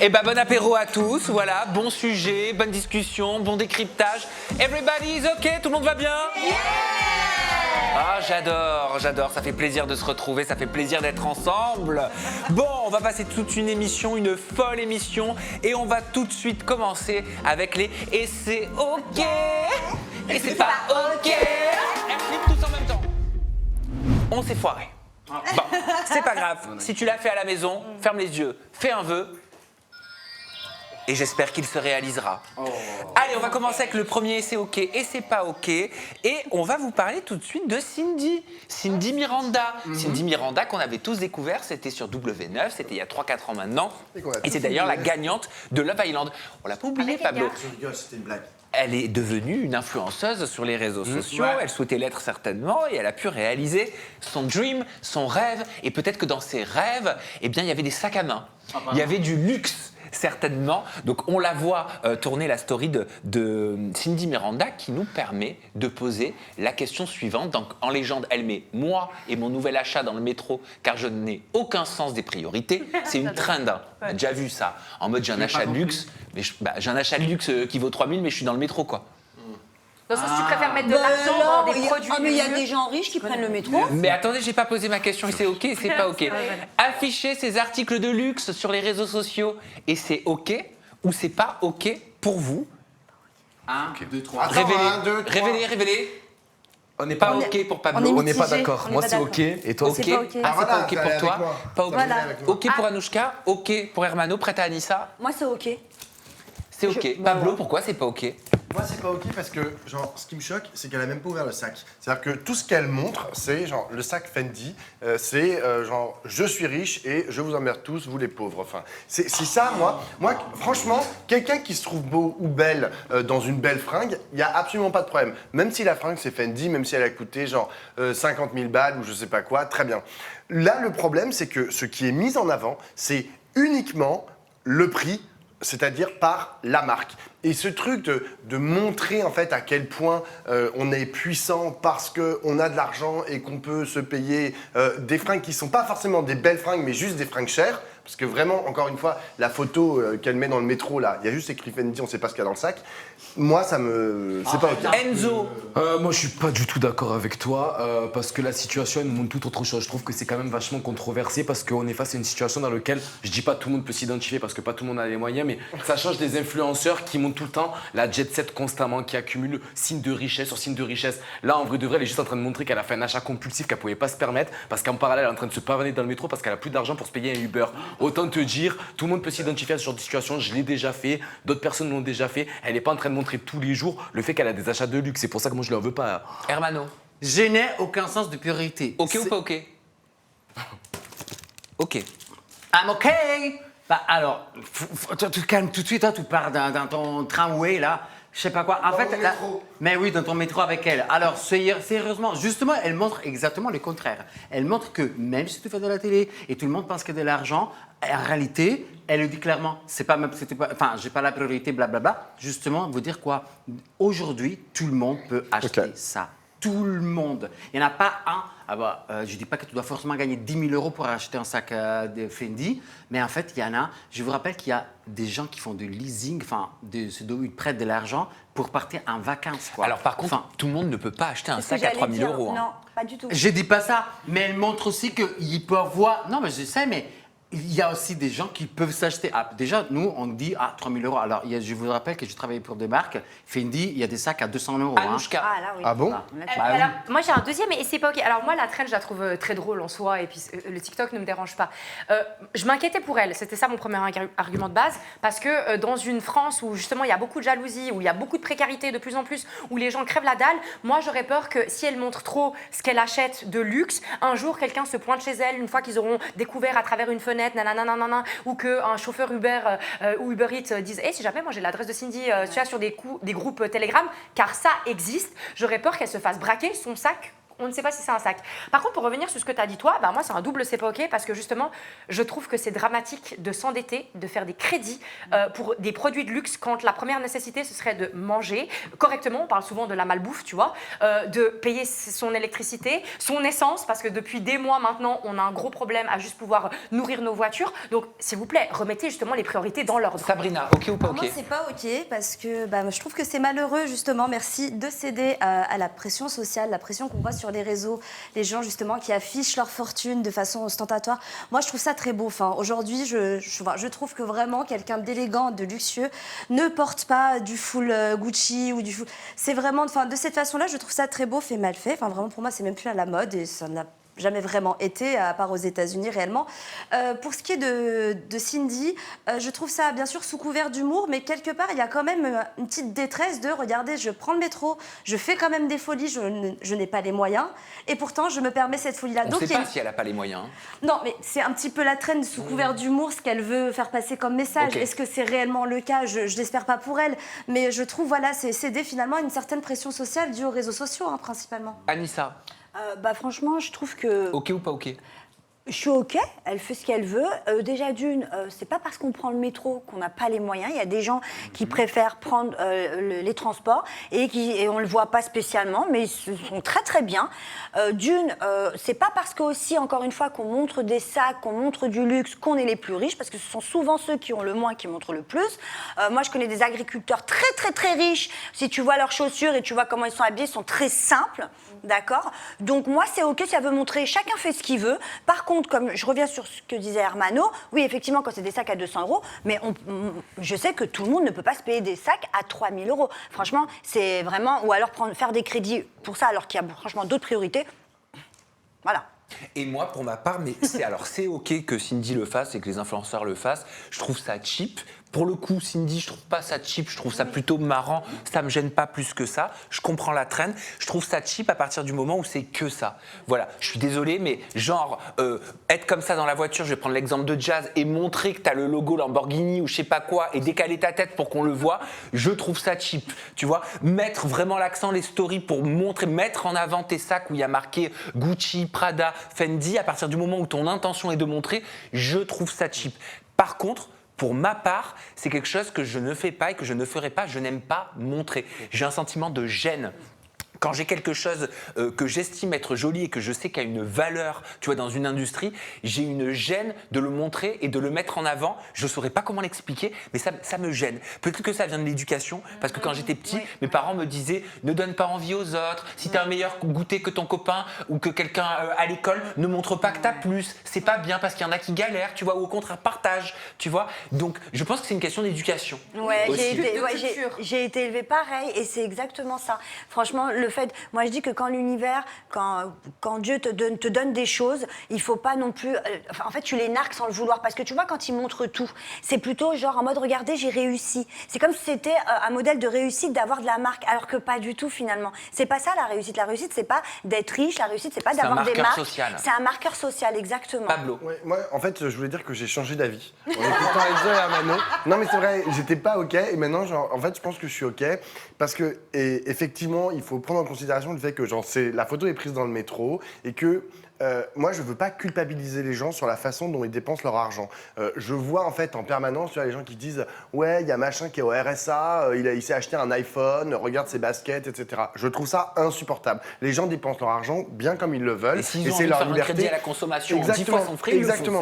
Eh ben, bon apéro à tous, voilà, bon sujet, bonne discussion, bon décryptage. Everybody is okay, tout le monde va bien? Ah, j'adore, ça fait plaisir de se retrouver, ça fait plaisir d'être ensemble. Bon, on va passer toute une émission, une folle émission, et on va tout de suite commencer avec les « Et c'est ok » et c'est pas ok. Elle flippe tous en même temps. On s'est foiré. Bon, c'est pas grave, si tu l'as fait à la maison, ferme les yeux, fais un vœu. Et j'espère qu'il se réalisera. Allez, on va commencer avec le premier c'est ok et c'est pas ok. Et on va vous parler tout de suite de Cindy. Cindy Miranda. Cindy Miranda qu'on avait tous découvert, c'était sur W9, c'était il y a 3-4 ans maintenant. Et c'est d'ailleurs la gagnante de Love Island. On l'a pas oublié, Pablo. Je rigole, c'était une blague. Elle est devenue une influenceuse sur les réseaux sociaux, elle souhaitait l'être certainement et elle a pu réaliser son dream, son rêve. Et peut-être que dans ses rêves, eh bien, il y avait des sacs à main, il y avait du luxe. Certainement. Donc, on la voit tourner la story de Cindy Miranda qui nous permet de poser la question suivante. Donc, en légende, elle met « moi et mon nouvel achat dans le métro car je n'ai aucun sens des priorités ». C'est une trend. Hein. On a déjà vu ça. En mode, j'ai un achat de luxe, mais j'ai un achat de luxe qui vaut 3000, mais je suis dans le métro, quoi. Dans le sens, tu préfères mettre de l'argent dans des produits. Mais il y a des gens riches qui prennent le métro. Mais attendez, j'ai pas posé ma question et c'est ok et c'est pas ok. Afficher ces articles de luxe sur les réseaux sociaux et c'est ok ou c'est pas ok pour vous? 1, 2, 3. Révélez. On n'est pas ok pour Pablo. on On n'est pas d'accord. Moi, c'est ok. Et toi, Ok. C'est pas ok. Ah, c'est pas ok Voilà, pour avec toi. moi. Pas ok. Voilà. Ok pour Anouchka. Ok pour Hermano. Prête à Anissa. Moi, c'est ok. C'est ok. Pablo, pourquoi c'est pas ok? Moi, c'est pas ok parce que, genre, ce qui me choque, c'est qu'elle a même pas ouvert le sac. C'est-à-dire que tout ce qu'elle montre, c'est genre le sac Fendi, c'est genre je suis riche et je vous emmerde tous, vous les pauvres. Enfin, c'est ça, moi, franchement, quelqu'un qui se trouve beau ou belle dans une belle fringue, il y a absolument pas de problème. Même si la fringue c'est Fendi, même si elle a coûté genre 50 000 balles ou je sais pas quoi, très bien. Là, le problème, c'est que ce qui est mis en avant, c'est uniquement le prix, c'est-à-dire par la marque. Et ce truc de montrer en fait à quel point on est puissant parce qu'on a de l'argent et qu'on peut se payer des fringues qui ne sont pas forcément des belles fringues, mais juste des fringues chères. Parce que vraiment, encore une fois, la photo qu'elle met dans le métro, là, il y a juste écrit Fendi, on ne sait pas ce qu'il y a dans le sac. Moi, ça me... c'est pas ok. Enzo. moi, je suis pas du tout d'accord avec toi parce que la situation elle nous montre tout autre chose. Je trouve que c'est quand même vachement controversé parce qu'on est face à une situation dans laquelle je dis pas tout le monde peut s'identifier parce que pas tout le monde a les moyens, mais ça change des influenceurs qui montent tout le temps la jet set constamment, qui accumulent signe de richesse sur signe de richesse. Là, en vrai de vrai, elle est juste en train de montrer qu'elle a fait un achat compulsif qu'elle pouvait pas se permettre parce qu'en parallèle, elle est en train de se pavaner dans le métro parce qu'elle a plus d'argent pour se payer un Uber. Autant te dire, tout le monde peut s'identifier à ce genre de situation. Je l'ai déjà fait, d'autres personnes l'ont déjà fait. Elle n'est pas en train de montrer tous les jours le fait qu'elle a des achats de luxe. C'est pour ça que moi, je ne leur veux pas. Hermano. Je n'ai aucun sens de priorité. Ok ou pas ok? Ok. I'm okay. Bah alors, tu te calmes tout de suite, hein, tu pars dans ton tramway là, je sais pas quoi. En fait, là, mais oui, dans ton métro avec elle. Alors, sérieusement, justement, elle montre exactement le contraire. Elle montre que même si tu fais de la télé et tout le monde pense qu'il y a de l'argent, en réalité, elle le dit clairement, enfin, j'ai pas la priorité, blablabla. Justement, vous dire quoi? Aujourd'hui, tout le monde peut acheter ça. Tout le monde. Il n'y en a pas un. Je ne dis pas que tu dois forcément gagner 10 000 € pour acheter un sac de Fendi, mais en fait, il y en a. Je vous rappelle qu'il y a des gens qui font du leasing, enfin, ils prêtent de l'argent pour partir en vacances. Quoi. Alors, par contre, tout le monde ne peut pas acheter un sac à 3 000 €. Hein. Non, pas du tout. Je dis pas ça, mais elle montre aussi qu'il peut avoir. Non, mais je sais, mais il y a aussi des gens qui peuvent s'acheter. Ah, déjà, nous, on dit 3 000 €. Alors, je vous rappelle que je travaillais pour des marques. Fendi, il y a des sacs à 200 €. Anouchka. Ah là, oui. Ah bon? Alors, moi j'ai un deuxième et c'est pas ok. Alors moi la trend je la trouve très drôle en soi et puis le TikTok ne me dérange pas. Je m'inquiétais pour elle, c'était ça mon premier argument de base parce que dans une France où justement il y a beaucoup de jalousie, où il y a beaucoup de précarité de plus en plus, où les gens crèvent la dalle, moi j'aurais peur que si elle montre trop ce qu'elle achète de luxe, un jour quelqu'un se pointe chez elle une fois qu'ils auront découvert à travers une fenêtre, nanana, ou qu'un chauffeur Uber ou Uber Eats dise si jamais moi j'ai l'adresse de Cindy tu as sur des groupes Telegram, car ça existe, j'aurais peur qu'elle se fasse braquer son sac on ne sait pas si c'est un sac. Par contre, pour revenir sur ce que tu as dit toi, bah, moi c'est un double c'est pas ok parce que justement, je trouve que c'est dramatique de s'endetter, de faire des crédits pour des produits de luxe quand la première nécessité ce serait de manger correctement. On parle souvent de la malbouffe, tu vois, de payer son électricité, son essence parce que depuis des mois maintenant, on a un gros problème à juste pouvoir nourrir nos voitures. Donc, s'il vous plaît, remettez justement les priorités dans l'ordre. Sabrina, ok ou pas Alors ok? moi, c'est pas ok parce que je trouve que c'est malheureux justement, merci, de céder à la pression sociale, la pression qu'on voit sur les réseaux, les gens justement qui affichent leur fortune de façon ostentatoire. Moi, je trouve ça très beau. Enfin, aujourd'hui, je trouve que vraiment quelqu'un d'élégant, de luxueux, ne porte pas du full Gucci ou du full. C'est vraiment, enfin, de cette façon-là, je trouve ça très beau, fait mal fait. Enfin, vraiment, pour moi, c'est même plus à la mode et ça n'a jamais vraiment été, à part aux États-Unis réellement. Pour ce qui est de Cindy, je trouve ça bien sûr sous couvert d'humour, mais quelque part il y a quand même une petite détresse de regardez, je prends le métro, je fais quand même des folies, je n'ai pas les moyens, et pourtant je me permets cette folie-là. On ne sait pas si elle n'a pas les moyens. Non, mais c'est un petit peu la traîne sous couvert d'humour, ce qu'elle veut faire passer comme message. Ok. Est-ce que c'est réellement le cas? Je l'espère pas pour elle, mais je trouve voilà, c'est céder finalement à une certaine pression sociale due aux réseaux sociaux principalement. Anissa, Franchement, je trouve que ok ou pas ok? je suis OK, elle fait ce qu'elle veut. Déjà d'une, c'est pas parce qu'on prend le métro qu'on n'a pas les moyens. Il y a des gens qui préfèrent prendre les transports et on le voit pas spécialement, mais ils sont très très bien. D'une, c'est pas parce que aussi, encore une fois, qu'on montre des sacs, qu'on montre du luxe, qu'on est les plus riches, parce que ce sont souvent ceux qui ont le moins qui montrent le plus. Moi, je connais des agriculteurs très très très riches. Si tu vois leurs chaussures et tu vois comment ils sont habillés, ils sont très simples. D'accord? Donc moi, c'est OK si elle veut montrer, chacun fait ce qu'il veut. Par contre, comme je reviens sur ce que disait Hermano, oui, effectivement, quand c'est des sacs à 200 €, mais je sais que tout le monde ne peut pas se payer des sacs à 3 000 €. Franchement, c'est vraiment... Ou alors faire des crédits pour ça, alors qu'il y a franchement d'autres priorités. Voilà. Et moi, pour ma part, mais c'est ok que Cindy le fasse et que les influenceurs le fassent. Je trouve ça cheap. Pour le coup, Cindy, je trouve pas ça cheap, je trouve ça plutôt marrant, ça me gêne pas plus que ça. Je comprends la traîne, je trouve ça cheap à partir du moment où c'est que ça. Voilà, je suis désolé, mais genre, être comme ça dans la voiture, je vais prendre l'exemple de Jazz, et montrer que t'as le logo Lamborghini ou je sais pas quoi, et décaler ta tête pour qu'on le voit, je trouve ça cheap. Tu vois, mettre vraiment l'accent, les stories pour montrer, mettre en avant tes sacs où il y a marqué Gucci, Prada, Fendi, à partir du moment où ton intention est de montrer, je trouve ça cheap. Par contre, pour ma part, c'est quelque chose que je ne fais pas et que je ne ferai pas. Je n'aime pas montrer. J'ai un sentiment de gêne. Quand j'ai quelque chose que j'estime être joli et que je sais qu'il y a une valeur, tu vois, dans une industrie, j'ai une gêne de le montrer et de le mettre en avant. Je ne saurais pas comment l'expliquer, mais ça me gêne. Peut-être que ça vient de l'éducation, parce que quand j'étais petit, mes parents me disaient « Ne donne pas envie aux autres. Si tu as un meilleur goûter que ton copain ou que quelqu'un à l'école, ne montre pas que tu as plus. C'est pas bien parce qu'il y en a qui galèrent, tu vois, ou au contraire partage, tu vois. » Donc, je pense que c'est une question d'éducation. Ouais, aussi. j'ai été élevée pareil et c'est exactement ça. Franchement, le fait, moi je dis que quand l'univers, quand Dieu te donne des choses, il faut pas non plus, en fait tu les narques sans le vouloir, parce que tu vois quand il montre tout, c'est plutôt genre en mode regardez j'ai réussi. C'est comme si c'était un modèle de réussite d'avoir de la marque, alors que pas du tout finalement. C'est pas ça la réussite. La réussite c'est pas d'être riche, la réussite c'est pas d'avoir des marques. C'est un marqueur social, exactement. Pablo. Ouais, moi, en fait, je voulais dire que j'ai changé d'avis. En écoutant Elsa et Hermano. Non, mais c'est vrai, j'étais pas OK. Et maintenant, genre, en fait, je pense que je suis OK. Parce que, et effectivement, il faut prendre en considération le fait que, genre, la photo est prise dans le métro et que. Moi, je veux pas culpabiliser les gens sur la façon dont ils dépensent leur argent. Je vois en fait en permanence, tu vois, les gens qui disent ouais, il y a machin qui est au RSA, il s'est acheté un iPhone, regarde ses baskets, etc. Je trouve ça insupportable. Les gens dépensent leur argent bien comme ils le veulent. Et s'ils ont envie de faire un crédit à la consommation, 10 fois son prix, exactement.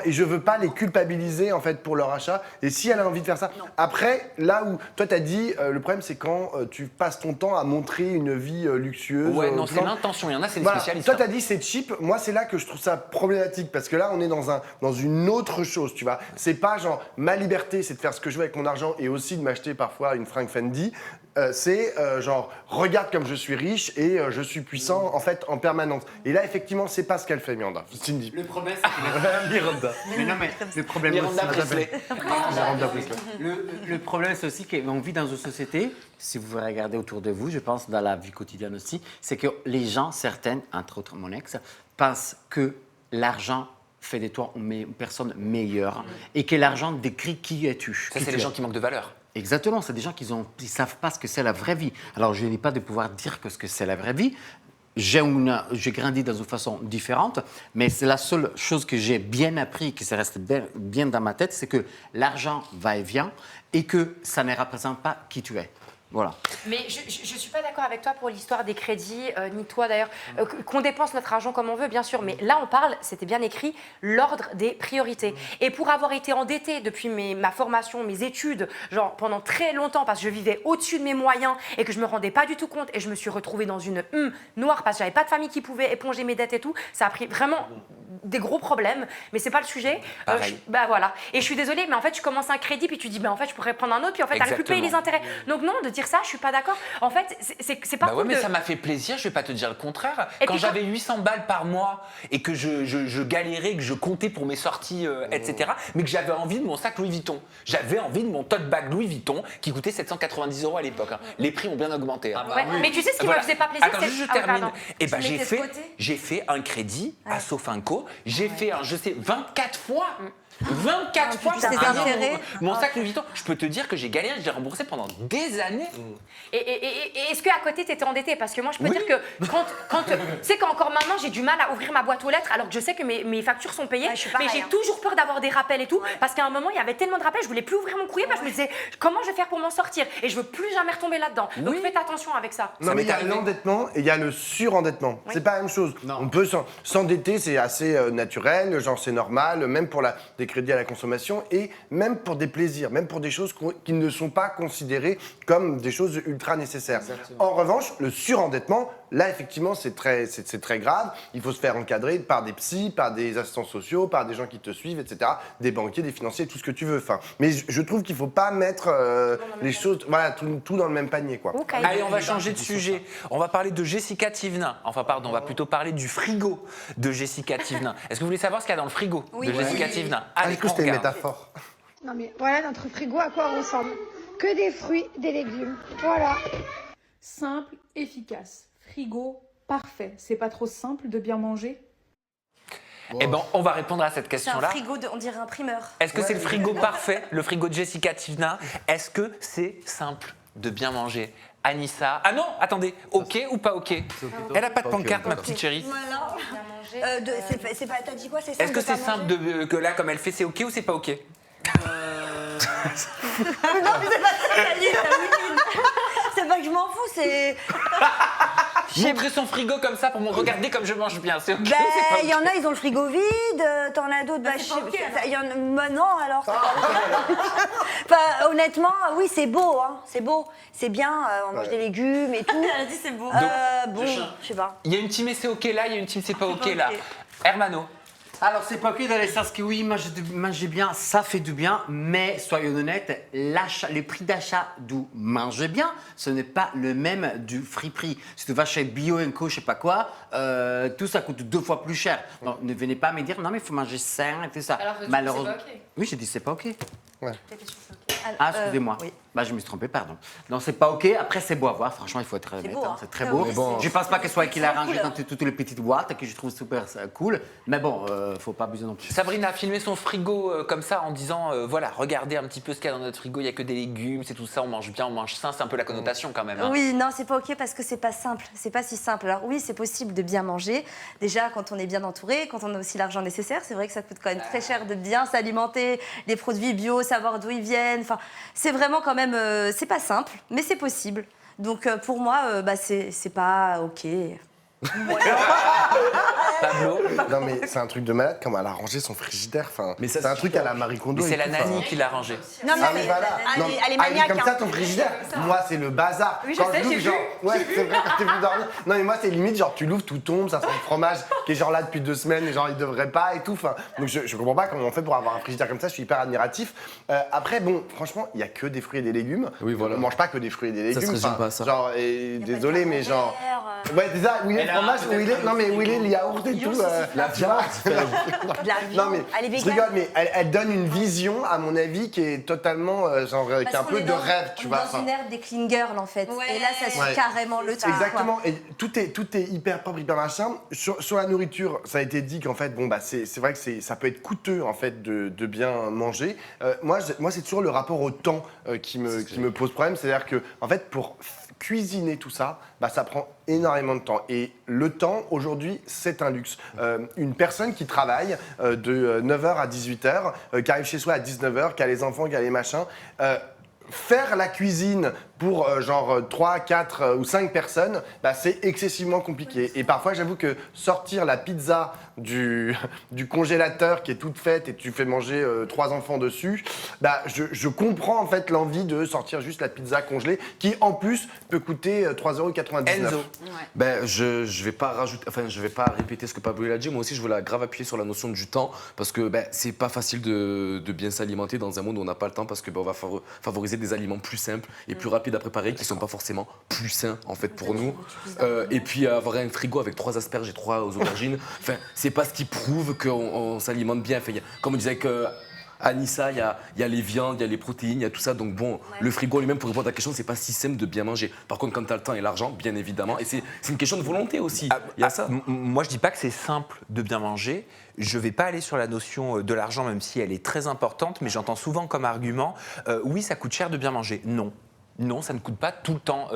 Et je veux pas les culpabiliser en fait pour leur achat. Et si elle a envie de faire ça, après, là où toi t'as dit, le problème c'est quand tu passes ton temps à montrer une vie luxueuse. Ouais, non, c'est l'intention. Il y en a, c'est des spécialistes. Toi t'as dit c'est cheap. Moi, c'est là que je trouve ça problématique parce que là, on est dans une autre chose, tu vois. C'est pas genre ma liberté, c'est de faire ce que je veux avec mon argent et aussi de m'acheter parfois une fringue Fendi. C'est genre regarde comme je suis riche et je suis puissant en fait en permanence. Et là, effectivement, c'est pas ce qu'elle fait, Miranda. Cindy. Le problème, c'est que Miranda. mais non, mais le problème Miranda aussi, Presley. Miranda Presley. le problème, c'est aussi qu'on vit dans une société, si vous regardez autour de vous, je pense dans la vie quotidienne aussi, c'est que les gens, certaines, entre autres mon ex, pensent que l'argent fait de toi une personne meilleure et que l'argent décrit qui es-tu. Ça, c'est les gens qui manquent de valeur. Exactement, c'est des gens qui ne savent pas ce que c'est la vraie vie. Alors, je n'ai pas de pouvoir dire que ce que c'est la vraie vie. j'ai grandi dans une façon différente, mais c'est la seule chose que j'ai bien appris, que ça reste bien dans ma tête, c'est que l'argent va et vient et que ça ne représente pas qui tu es. Voilà. Mais je ne suis pas d'accord avec toi pour l'histoire des crédits, ni toi d'ailleurs, qu'on dépense notre argent comme on veut, bien sûr. Mais là, on parle, c'était bien écrit, l'ordre des priorités. Et pour avoir été endettée depuis ma formation, mes études, genre pendant très longtemps, parce que je vivais au-dessus de mes moyens et que je me rendais pas du tout compte, et je me suis retrouvée dans une noire parce que j'avais pas de famille qui pouvait éponger mes dettes et tout. Ça a pris vraiment des gros problèmes, mais c'est pas le sujet. Bah voilà. Et je suis désolée, mais en fait, tu commences un crédit puis tu dis, bah en fait, je pourrais prendre un autre, puis en fait, t'arrives plus payer les intérêts. Donc non, de dire ça, je suis pas d'accord. En fait, c'est pas Bah ouais, cool mais de- ça m'a fait plaisir, je vais pas te dire le contraire. Et Quand puis j'avais 800 balles par mois et que je galérais, que je comptais pour mes sorties, etc., mais que j'avais envie de mon sac Louis Vuitton. J'avais envie de mon tote bag Louis Vuitton qui coûtait 790 € à l'époque. Hein. Les prix ont bien augmenté. Hein. Ouais, mais tu sais ce qui Voilà. me faisait pas plaisir, Attends, c'est juste je Ah ouais, termine. pardon. Et ben Tu mettais ce côté j'ai fait un crédit à Sofinco. J'ai fait un, je sais, 24 fois. 24 fois putain, pour des payer intérêts. mon sac Louis Vuitton. Je peux te dire que j'ai galéré, je l'ai remboursé pendant des années. Et est-ce qu'à côté, tu étais endetté? Parce que moi, je peux dire que quand tu sais qu'encore maintenant, j'ai du mal à ouvrir ma boîte aux lettres alors que je sais que mes factures sont payées. Ouais, je suis mais pareil, j'ai hein. toujours peur d'avoir des rappels et tout. Parce qu'à un moment, il y avait tellement de rappels, je voulais plus ouvrir mon courrier parce que je me disais comment je vais faire pour m'en sortir. Et je veux plus jamais retomber là-dedans. Donc faites attention avec ça. Non, mais il y a m'est arrivé. l'endettement et il y a le surendettement. C'est pas la même chose. On peut s'endetter, c'est assez naturel, genre c'est normal, même pour des crédits à la consommation et même pour des plaisirs, même pour des choses qui ne sont pas considérées comme des choses ultra nécessaires. En revanche, le surendettement, là effectivement c'est très grave. Il faut se faire encadrer par des psys, par des assistants sociaux, par des gens qui te suivent, etc. Des banquiers, des financiers, tout ce que tu veux. Enfin, mais je trouve qu'il faut pas mettre les choses, voilà, tout dans le même panier, quoi. Ok. Allez, on va changer de sujet. On va parler de Jessica Thivenin. Enfin, pardon, on va plutôt parler du frigo de Jessica Thivenin. Est-ce que vous voulez savoir ce qu'il y a dans le frigo de Jessica Thivenin? Ah, Allez, du coup, on c'était une regarde. métaphore. Non mais voilà notre frigo à quoi ressemble. Que des fruits, des légumes. Voilà. Simple, efficace. Frigo parfait. C'est pas trop simple de bien manger? Eh ben, on va répondre à cette C'est un question-là. frigo, on dirait un primeur. Est-ce que c'est le frigo parfait, le frigo de Jessica Thivenin? Est-ce que c'est simple de bien manger? Anissa. Ah non, attendez, ok ou pas ok? Elle a pas de pancarte, ma petite chérie. Voilà. C'est pas, t'as dit quoi? C'est simple Est-ce que de pas c'est simple manger que là, comme elle fait, c'est ok ou c'est pas ok? Non, mais c'est pas ça, t'as dit, t'as mis. C'est pas que je m'en fous, c'est. Montrer son frigo comme ça pour me regarder comme je mange bien, c'est ok ou Ben, c'est pas ok? il y en a, ils ont le frigo vide, t'en as d'autres, bah, je sais il y en a, bah, non, alors. c'est pas- Enfin, honnêtement, oui, c'est beau, hein, c'est beau. C'est bien, on mange des légumes et tout. Elle a dit c'est beau. Bon, je sais pas. Il y a une team et c'est ok là, il y a une team c'est pas ok là. Hermano. Alors, c'est pas que dans les sens que oui, manger bien, ça fait du bien, mais soyons honnêtes, les prix d'achat du manger bien, ce n'est pas le même du friperie. Si tu vas chez Bio Co, je sais pas quoi, tout ça coûte 2 fois plus cher. Donc, ne venez pas me dire non, mais il faut manger sain et tout ça. Alors que tu dis, Malheureusement. c'est pas ok. Oui, j'ai dit c'est pas ok. Ta question, c'est ok. Ah, excusez-moi. oui. Bah, je me suis trompé, pardon. Non, c'est pas ok. Après, c'est beau à voir. Franchement, il faut être honnête. beau, hein. C'est très Ah beau. oui, bon. Je pense pas que ce soit qu'il a c'est rangé cool. dans toutes les petites boîtes, que je trouve super cool. Mais bon, faut pas abuser non plus. Sabrina a filmé son frigo comme ça en disant voilà, regardez un petit peu ce qu'il y a dans notre frigo, il y a que des légumes, c'est tout ça, on mange bien, on mange sain, c'est un peu la connotation quand même. Hein. Oui, non, c'est pas ok parce que c'est pas simple, c'est pas si simple. Alors oui, c'est possible de bien manger. Déjà, quand on est bien entouré, quand on a aussi l'argent nécessaire, c'est vrai que ça coûte quand même très cher de bien s'alimenter, les produits bio, savoir d'où ils viennent. Enfin, c'est vraiment quand même, c'est pas simple, mais c'est possible. Donc pour moi, bah, c'est pas ok. Pablo. Non, mais c'est un truc de malade, comme elle a rangé son frigidaire. Enfin, Mais ça, c'est un c'est truc à la Marie Kondo. Mais c'est et la tout, enfin. nanny qui l'a rangé. Non, Ah mais voilà, elle non, est ah, il est maniaque. comme ça hein. ton frigidaire. Moi c'est le bazar. Oui, je Quand sais, l'ouvre, j'ai genre, ouais c'est vrai quand t'es venu dormir. Non mais moi c'est limite genre tu l'ouvres, tout tombe, ça sent le fromage qui est genre là depuis 2 semaines et genre il devrait pas et tout. Enfin, donc je comprends pas comment on fait pour avoir un frigidaire comme ça. Je suis hyper admiratif. Après bon, franchement il y a que des fruits et des légumes. Oui, voilà. On mange pas que des fruits et des Ça légumes. se résume Enfin, pas à ça. Genre désolé mais genre. Ouais c'est ça. Où il est le fromage, où il est non mais où il est le yaourt et tout. La tu vois. De la Non viande. mais Elle est je végane. rigole, mais elle donne une vision, à mon avis, qui est totalement genre qui est un peu de rêve, tu vois. Dans enfin. une ère des clean girls en fait. Ouais. Et là, ça suit Ouais. carrément le truc. Exactement, et tout est hyper propre, hyper machin. Sur la nourriture, ça a été dit qu'en fait, bon, bah, c'est vrai que ça peut être coûteux en fait de bien manger. Moi, c'est toujours le rapport au temps qui me pose problème. C'est-à-dire que, en fait, pour cuisiner tout ça, bah, ça prend énormément de temps. Et le temps, aujourd'hui, c'est un luxe. Une personne qui travaille de 9h à 18h, qui arrive chez soi à 19h, qui a les enfants, qui a les machins, faire la cuisine pour genre 3, 4 ou 5 personnes, bah, c'est excessivement compliqué. Et parfois, j'avoue que sortir la pizza du congélateur qui est toute faite et tu fais manger 3 enfants dessus, bah, je comprends en fait l'envie de sortir juste la pizza congelée qui en plus peut coûter 3,99 €. Enzo. Ben, je vais pas rajouter, enfin, je vais pas répéter ce que Pablo a dit. Moi aussi, je voulais grave appuyer sur la notion du temps parce que ben, c'est pas facile de bien s'alimenter dans un monde où on n'a pas le temps parce que ben, on va favoriser des aliments plus simples et plus rapides à préparer qui sont pas forcément plus sains en fait pour nous. Et puis avoir un frigo avec 3 asperges et 3 aubergines, enfin, c'est pas ce qui prouve qu'on s'alimente bien. Enfin, comme on disait avec Anissa, il y a les viandes, il y a les protéines, il y a tout ça. Donc bon, le frigo lui-même, pour répondre à ta question, c'est pas si simple de bien manger. Par contre, quand tu as le temps et l'argent, bien évidemment, et c'est une question de volonté aussi. Il y a ça. Moi, je dis pas que c'est simple de bien manger. Je vais pas aller sur la notion de l'argent, même si elle est très importante, mais j'entends souvent comme argument, oui, ça coûte cher de bien manger. Non. Non, ça ne coûte pas tout le temps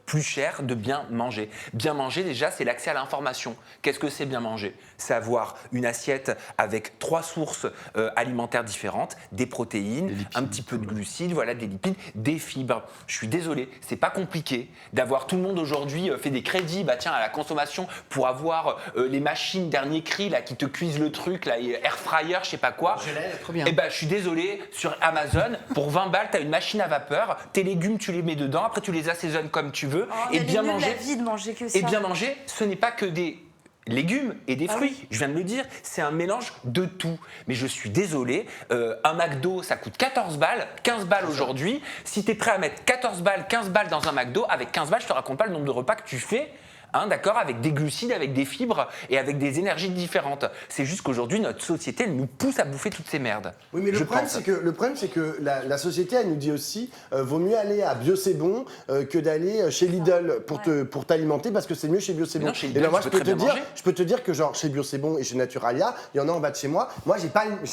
plus cher de bien manger. Bien manger, déjà, c'est l'accès à l'information. Qu'est-ce que c'est bien manger? C'est avoir une assiette avec 3 sources alimentaires différentes, des protéines, un petit peu de glucides, voilà, des lipides, des fibres. Je suis désolé, c'est pas compliqué d'avoir tout le monde aujourd'hui fait des crédits bah, tiens, à la consommation pour avoir les machines dernier cri là, qui te cuisent le truc, là, air fryer, je sais pas quoi. Trop bien. Et ben, je suis désolé, sur Amazon, pour 20 balles, tu as une machine à vapeur, tes légumes, tu les mets dedans, après tu les assaisonnes comme tu veux. Oh, et mais bien le mieux de manger. la vie de manger que ça. Et bien manger, ce n'est pas que des légumes et des fruits. Oui. Je viens de le dire, c'est un mélange de tout. Mais je suis désolé, un McDo, ça coûte 14 balles, 15 balles aujourd'hui. Si tu es prêt à mettre 14 balles, 15 balles dans un McDo, avec 15 balles, je te raconte pas le nombre de repas que tu fais. Hein, d'accord, avec des glucides, avec des fibres et avec des énergies différentes. C'est juste qu'aujourd'hui, notre société, elle nous pousse à bouffer toutes ces merdes. Oui, mais le problème, c'est que la société, elle nous dit aussi vaut mieux aller à Bio C'est Bon que d'aller chez Lidl pour t'alimenter parce que c'est mieux chez Bio C'est Mais Bon. non, chez Et Lidl, ben moi, tu peux très bien manger. je peux te dire que genre chez Bio C'est Bon et chez Naturalia, il y en a en bas de chez moi. Moi, j'ai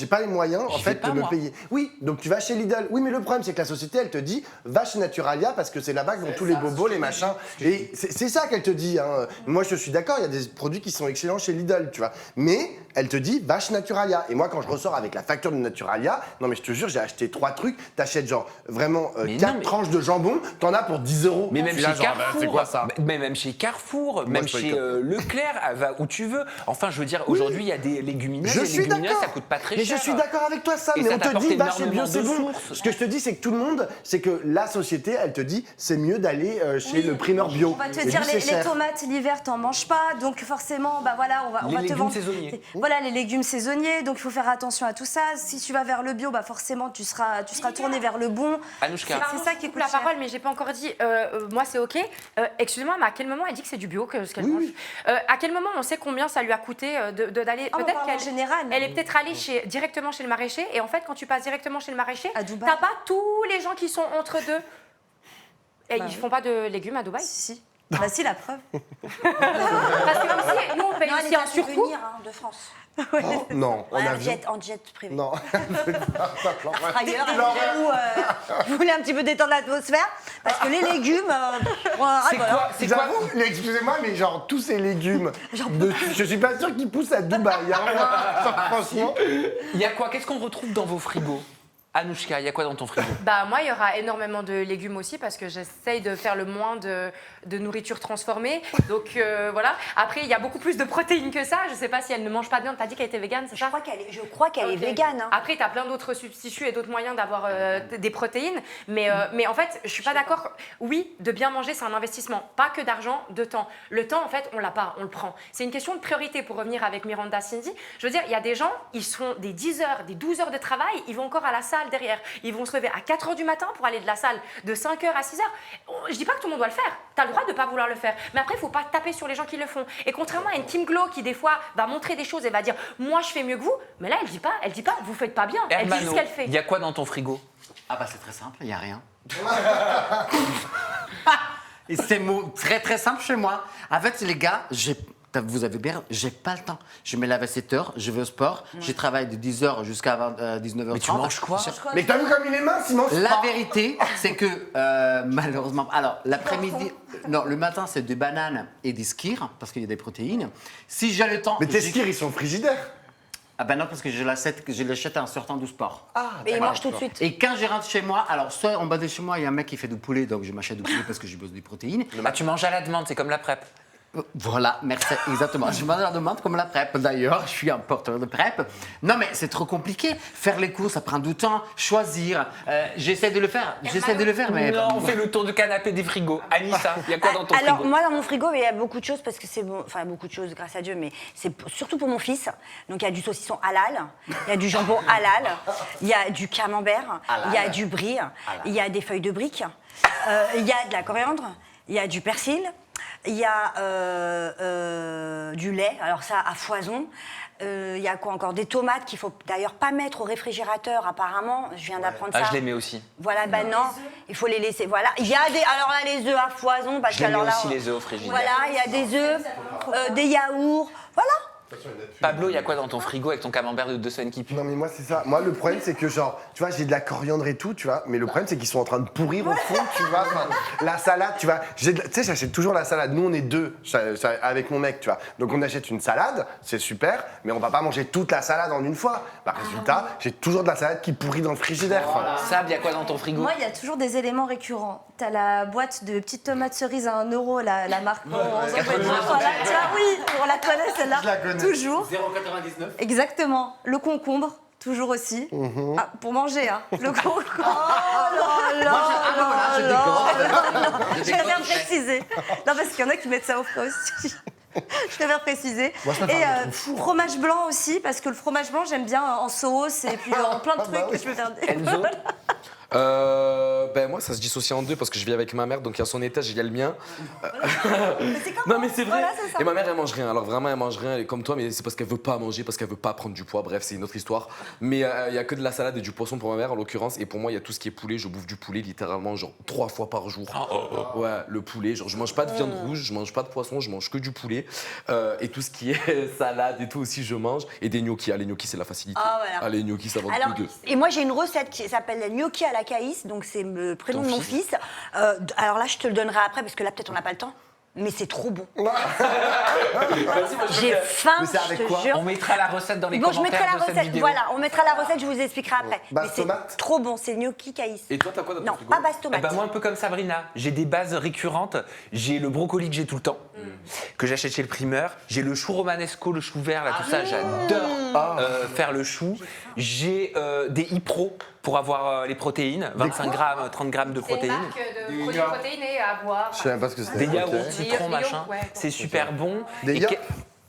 pas les moyens en J'y vais fait pas, de me moi. payer. Oui, donc tu vas chez Lidl. Oui, mais le problème, c'est que la société, elle te dit va chez Naturalia parce que c'est là-bas que vont tous les bobos, les machins. Et c'est ça qu'elle te dit. Hein. Moi, je suis d'accord, il y a des produits qui sont excellents chez Lidl, tu vois. Mais elle te dit, va chez Naturalia. Et moi, quand je ressors avec la facture de Naturalia, non mais je te jure, j'ai acheté 3 trucs. T'achètes genre vraiment 4 tranches de jambon, t'en as pour 10 €. Mais même Tu chez l'as, genre, Carrefour, c'est quoi ça? mais même chez Carrefour, même je peux chez Leclerc, va où tu veux. Enfin, je veux dire, aujourd'hui, il y a des légumineuses. Je les suis légumineuses, d'accord. ça coûte pas très Mais cher. je suis d'accord avec toi, Sam. Et Mais ça on te t'apporte dit, va chez Bio énormément C'est de Bon. sources. Ce que je te dis, c'est que tout le monde, c'est que la société, elle te dit, c'est mieux d'aller chez le primeur bio. On va te Et dire lui, c'est les cher. tomates l'hiver t'en manges pas, donc forcément bah voilà on va Les te légumes vendre saisonniers. Voilà les légumes saisonniers, donc il faut faire attention à tout ça. Si tu vas vers le bio, bah forcément tu seras tourné vers le bon. Anouchka. C'est ça qui coupe coûte la cher. parole, mais j'ai pas encore dit. Moi, c'est ok. Excusez-moi, mais à quel moment elle dit que c'est du bio ce qu'elle mange À quel moment on sait combien ça lui a coûté d'aller Ah, on peut-être parle en qu'elle général. elle est peut-être allée directement chez le maraîcher. Et en fait, quand tu passes directement chez le maraîcher, À Dubaï. t'as pas tous les gens qui sont entre deux. Et ils font pas de légumes à Dubaï. Si. Bah si, la preuve. Parce que même si nous on paye Non, elle aussi est un à surcoût. venir en France. Oh, non, en Ouais, avion. en jet privé. Non. Ailleurs, je voulais un petit peu détendre l'atmosphère parce que les légumes, C'est quoi J'avoue, mais excusez-moi, mais genre tous ces légumes, je suis pas sûr qu'ils poussent à Dubaï. Hein. Franchement. Il y a quoi? Qu'est-ce qu'on retrouve dans vos frigos? Anouchka, il y a quoi dans ton frigo? Bah moi, il y aura énormément de légumes aussi parce que j'essaye de faire le moins de nourriture transformée. Donc voilà. Après, il y a beaucoup plus de protéines que ça. Je sais pas si elle ne mange pas de viande. T'as dit qu'elle était végane, c'est je ça? crois qu'elle est Ok. végane. Hein. Après, tu as plein d'autres substituts et d'autres moyens d'avoir des protéines. Mais en fait, je suis pas d'accord. Oui, de bien manger, c'est un investissement. Pas que d'argent, de temps. Le temps, en fait, on l'a pas, on le prend. C'est une question de priorité pour revenir avec Miranda Cindy. Je veux dire, il y a des gens, ils font des 10 heures, des 12 heures de travail, ils vont encore à la salle derrière. Ils vont se lever à 4 heures du matin pour aller de la salle de 5 heures à 6 heures. Je dis pas que tout le monde doit le faire. Tu as le droit de pas vouloir le faire. Mais après, il faut pas taper sur les gens qui le font. Et contrairement à une Kim Glow qui, des fois, va montrer des choses et va dire « moi, je fais mieux que vous », mais là, elle dit pas « vous faites pas bien ». Elle dit juste ce qu'elle fait. Il y a quoi dans ton frigo? Ah bah c'est très simple, il n'y a rien. Et c'est très très simple chez moi. En fait, les gars, vous avez bien, j'ai pas le temps. Je me lève à 7h, je vais au sport, je travaille de 10h jusqu'à 19h30. Mais tu manges quoi? Mais t'as vu comme il est mince, il mange La pas. vérité, c'est que malheureusement, alors l'après-midi, non, le matin, c'est des bananes et des skirs, parce qu'il y a des protéines. Si j'ai le temps... Mais tes skirs, ils sont au frigidaire. Ah ben non, parce que je l'achète en sortant du sport. Et il mange tout de suite. Et quand je rentre chez moi, alors soit en bas de chez moi, il y a un mec qui fait du poulet, donc je m'achète du poulet parce que j'ai besoin des protéines. Ah, tu manges à la demande, c'est comme la PrEP. Voilà, merci, exactement. Je m'en la demande comme la PrEP. D'ailleurs, je suis un porteur de PrEP. Non, mais c'est trop compliqué. Faire les courses, ça prend du temps. Choisir. J'essaie de le faire. Mais Non, on fait le tour du canapé des frigos. Anissa, il y a quoi dans ton Alors, frigo? moi, dans mon frigo, il y a beaucoup de choses parce que c'est bon. Enfin, beaucoup de choses, grâce à Dieu, mais c'est surtout pour mon fils. Donc, il y a du saucisson halal, il y a du jambon halal, il y a du camembert, il y a du brie, il y a des feuilles de briques, il y a de la coriandre, il y a du persil. Il y a du lait, alors ça à foison. Il y a quoi encore? Des tomates qu'il faut d'ailleurs pas mettre au réfrigérateur apparemment. Je viens d'apprendre ça. Ah, je les mets aussi. Voilà, ben non, il faut les laisser. Voilà, il y a des. Alors là, les œufs à foison parce Je que les mets alors là. aussi les œufs au frigidaire. Voilà, il y a des œufs, des yaourts. Voilà. Pablo, il y a quoi dans ton frigo avec ton camembert de 2 semaines qui pue? Non mais moi c'est ça. Moi le problème c'est que genre, tu vois, j'ai de la coriandre et tout, tu vois, mais le problème c'est qu'ils sont en train de pourrir au fond, tu vois. Enfin, la salade, tu vois, tu sais, j'achète toujours la salade. Nous on est deux avec mon mec, tu vois. Donc on achète une salade, c'est super, mais on va pas manger toute la salade en une fois. Par résultat, j'ai toujours de la salade qui pourrit dans le frigidaire. Enfin, Sab, il y a quoi dans ton frigo? Moi, il y a toujours des éléments récurrents. T'as la boîte de petites tomates cerises à 1 €, la marque. Voilà, tu vois, oui, pour la toilette, celle-là. Je la connais. Toujours. 0,99. Exactement. Le concombre, toujours aussi. Ah, pour manger, hein. Le concombre. Oh là là. Je décore. Je préfère préciser. Non, parce qu'il y en a qui mettent ça au frais aussi. Je préfère préciser. Moi, je préfère Et le trou. fromage blanc aussi, parce que le fromage blanc, j'aime bien en sauce et puis en plein de trucs que je peux faire. Enzo? Ben moi ça se dissocie en deux parce que je vis avec ma mère, donc il y a son étage, il y a le mien. C'est comme Non mais c'est vrai. Voilà, c'est ça. Et ma mère elle mange rien. Alors vraiment elle mange rien, elle est comme toi, mais c'est parce qu'elle veut pas manger, parce qu'elle veut pas prendre du poids. Bref, c'est une autre histoire. Mais il y a que de la salade et du poisson pour ma mère en l'occurrence. Et pour moi il y a tout ce qui est poulet. Je bouffe du poulet littéralement genre 3 fois par jour. Ouais, le poulet. Genre je mange pas de viande rouge, je mange pas de poisson, je mange que du poulet. Et tout ce qui est salade et tout aussi je mange. Et des gnocchis. Ah, les gnocchis c'est la facilité. Ah, voilà. Ah, les gnocchis ça va Alors, plus de. et moi j'ai une recette qui s'appelle la gnocchi à la caïs, donc c'est le prénom de mon fils. Alors là, je te le donnerai après parce que là, peut-être on n'a pas le temps. Mais c'est trop bon. J'ai faim, Mais c'est avec je te quoi jure. On mettra la recette dans les Bon, je commentaires mettrai la de cette recette. vidéo. Voilà, on mettra la recette, je vous expliquerai après. Base Mais c'est tomate trop bon, c'est gnocchi caïs. Et toi t'as quoi dans ton Non, frigo? pas base Eh tomate. ben moi, un peu comme Sabrina, j'ai des bases récurrentes. J'ai le brocoli que j'ai tout le temps, que j'achète chez le primeur. J'ai le chou romanesco, le chou vert, là, tout ça, j'adore faire le chou. J'ai des e-pro pour avoir les protéines, 25 grammes, 30 grammes de C'est une protéines. marque de produits protéinés à boire. je sais même pas ce que c'est. Des yaourts, Ok. citron, Des machin. yaourts, ouais. C'est super bon. Des Et yaourts.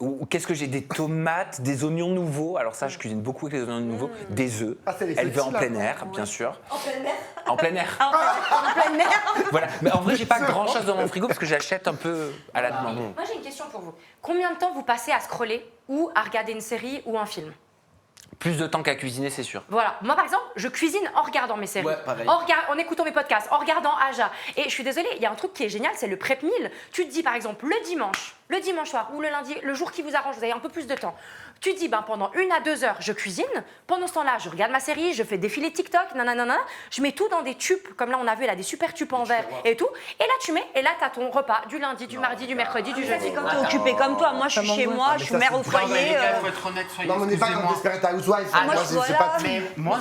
ou qu'est-ce que j'ai? Des tomates, des oignons nouveaux. Alors ça, je cuisine beaucoup avec les oignons nouveaux. Des œufs. Ah, c'est les Élevés en petits, là. plein air, bien sûr. En plein air. En plein air. En plein air. Voilà. Mais en vrai, j'ai pas grand chose dans mon frigo parce que j'achète un peu à la demande. Moi, j'ai une question pour vous. Combien de temps vous passez à scroller ou à regarder une série ou un film? Plus de temps qu'à cuisiner, c'est sûr. Voilà, moi par exemple, je cuisine en regardant mes séries, Ouais, pareil. en écoutant mes podcasts, en regardant Aja. Et je suis désolée, il y a un truc qui est génial, c'est le prep meal. Tu te dis par exemple le dimanche soir ou le lundi, le jour qui vous arrange, vous avez un peu plus de temps. Tu te dis pendant 1 à 2 heures, je cuisine. Pendant ce temps-là, je regarde ma série, je fais défiler TikTok, nanana. Je mets tout dans des tubes, comme là on a vu là des super tubes en verre et tout. Et là tu mets, et là t'as ton repas du lundi, du mardi, du mercredi, du jeudi. C'est quand t'es occupé comme toi. Moi, je suis chez moi, je suis mère au Non, mais foyer. les gars, faut être honnête, soyez, Non, mais on n'est pas comme excusez-moi. Desperate Housewives. Ah, moi, non, c'est voilà. pas. Mais moi,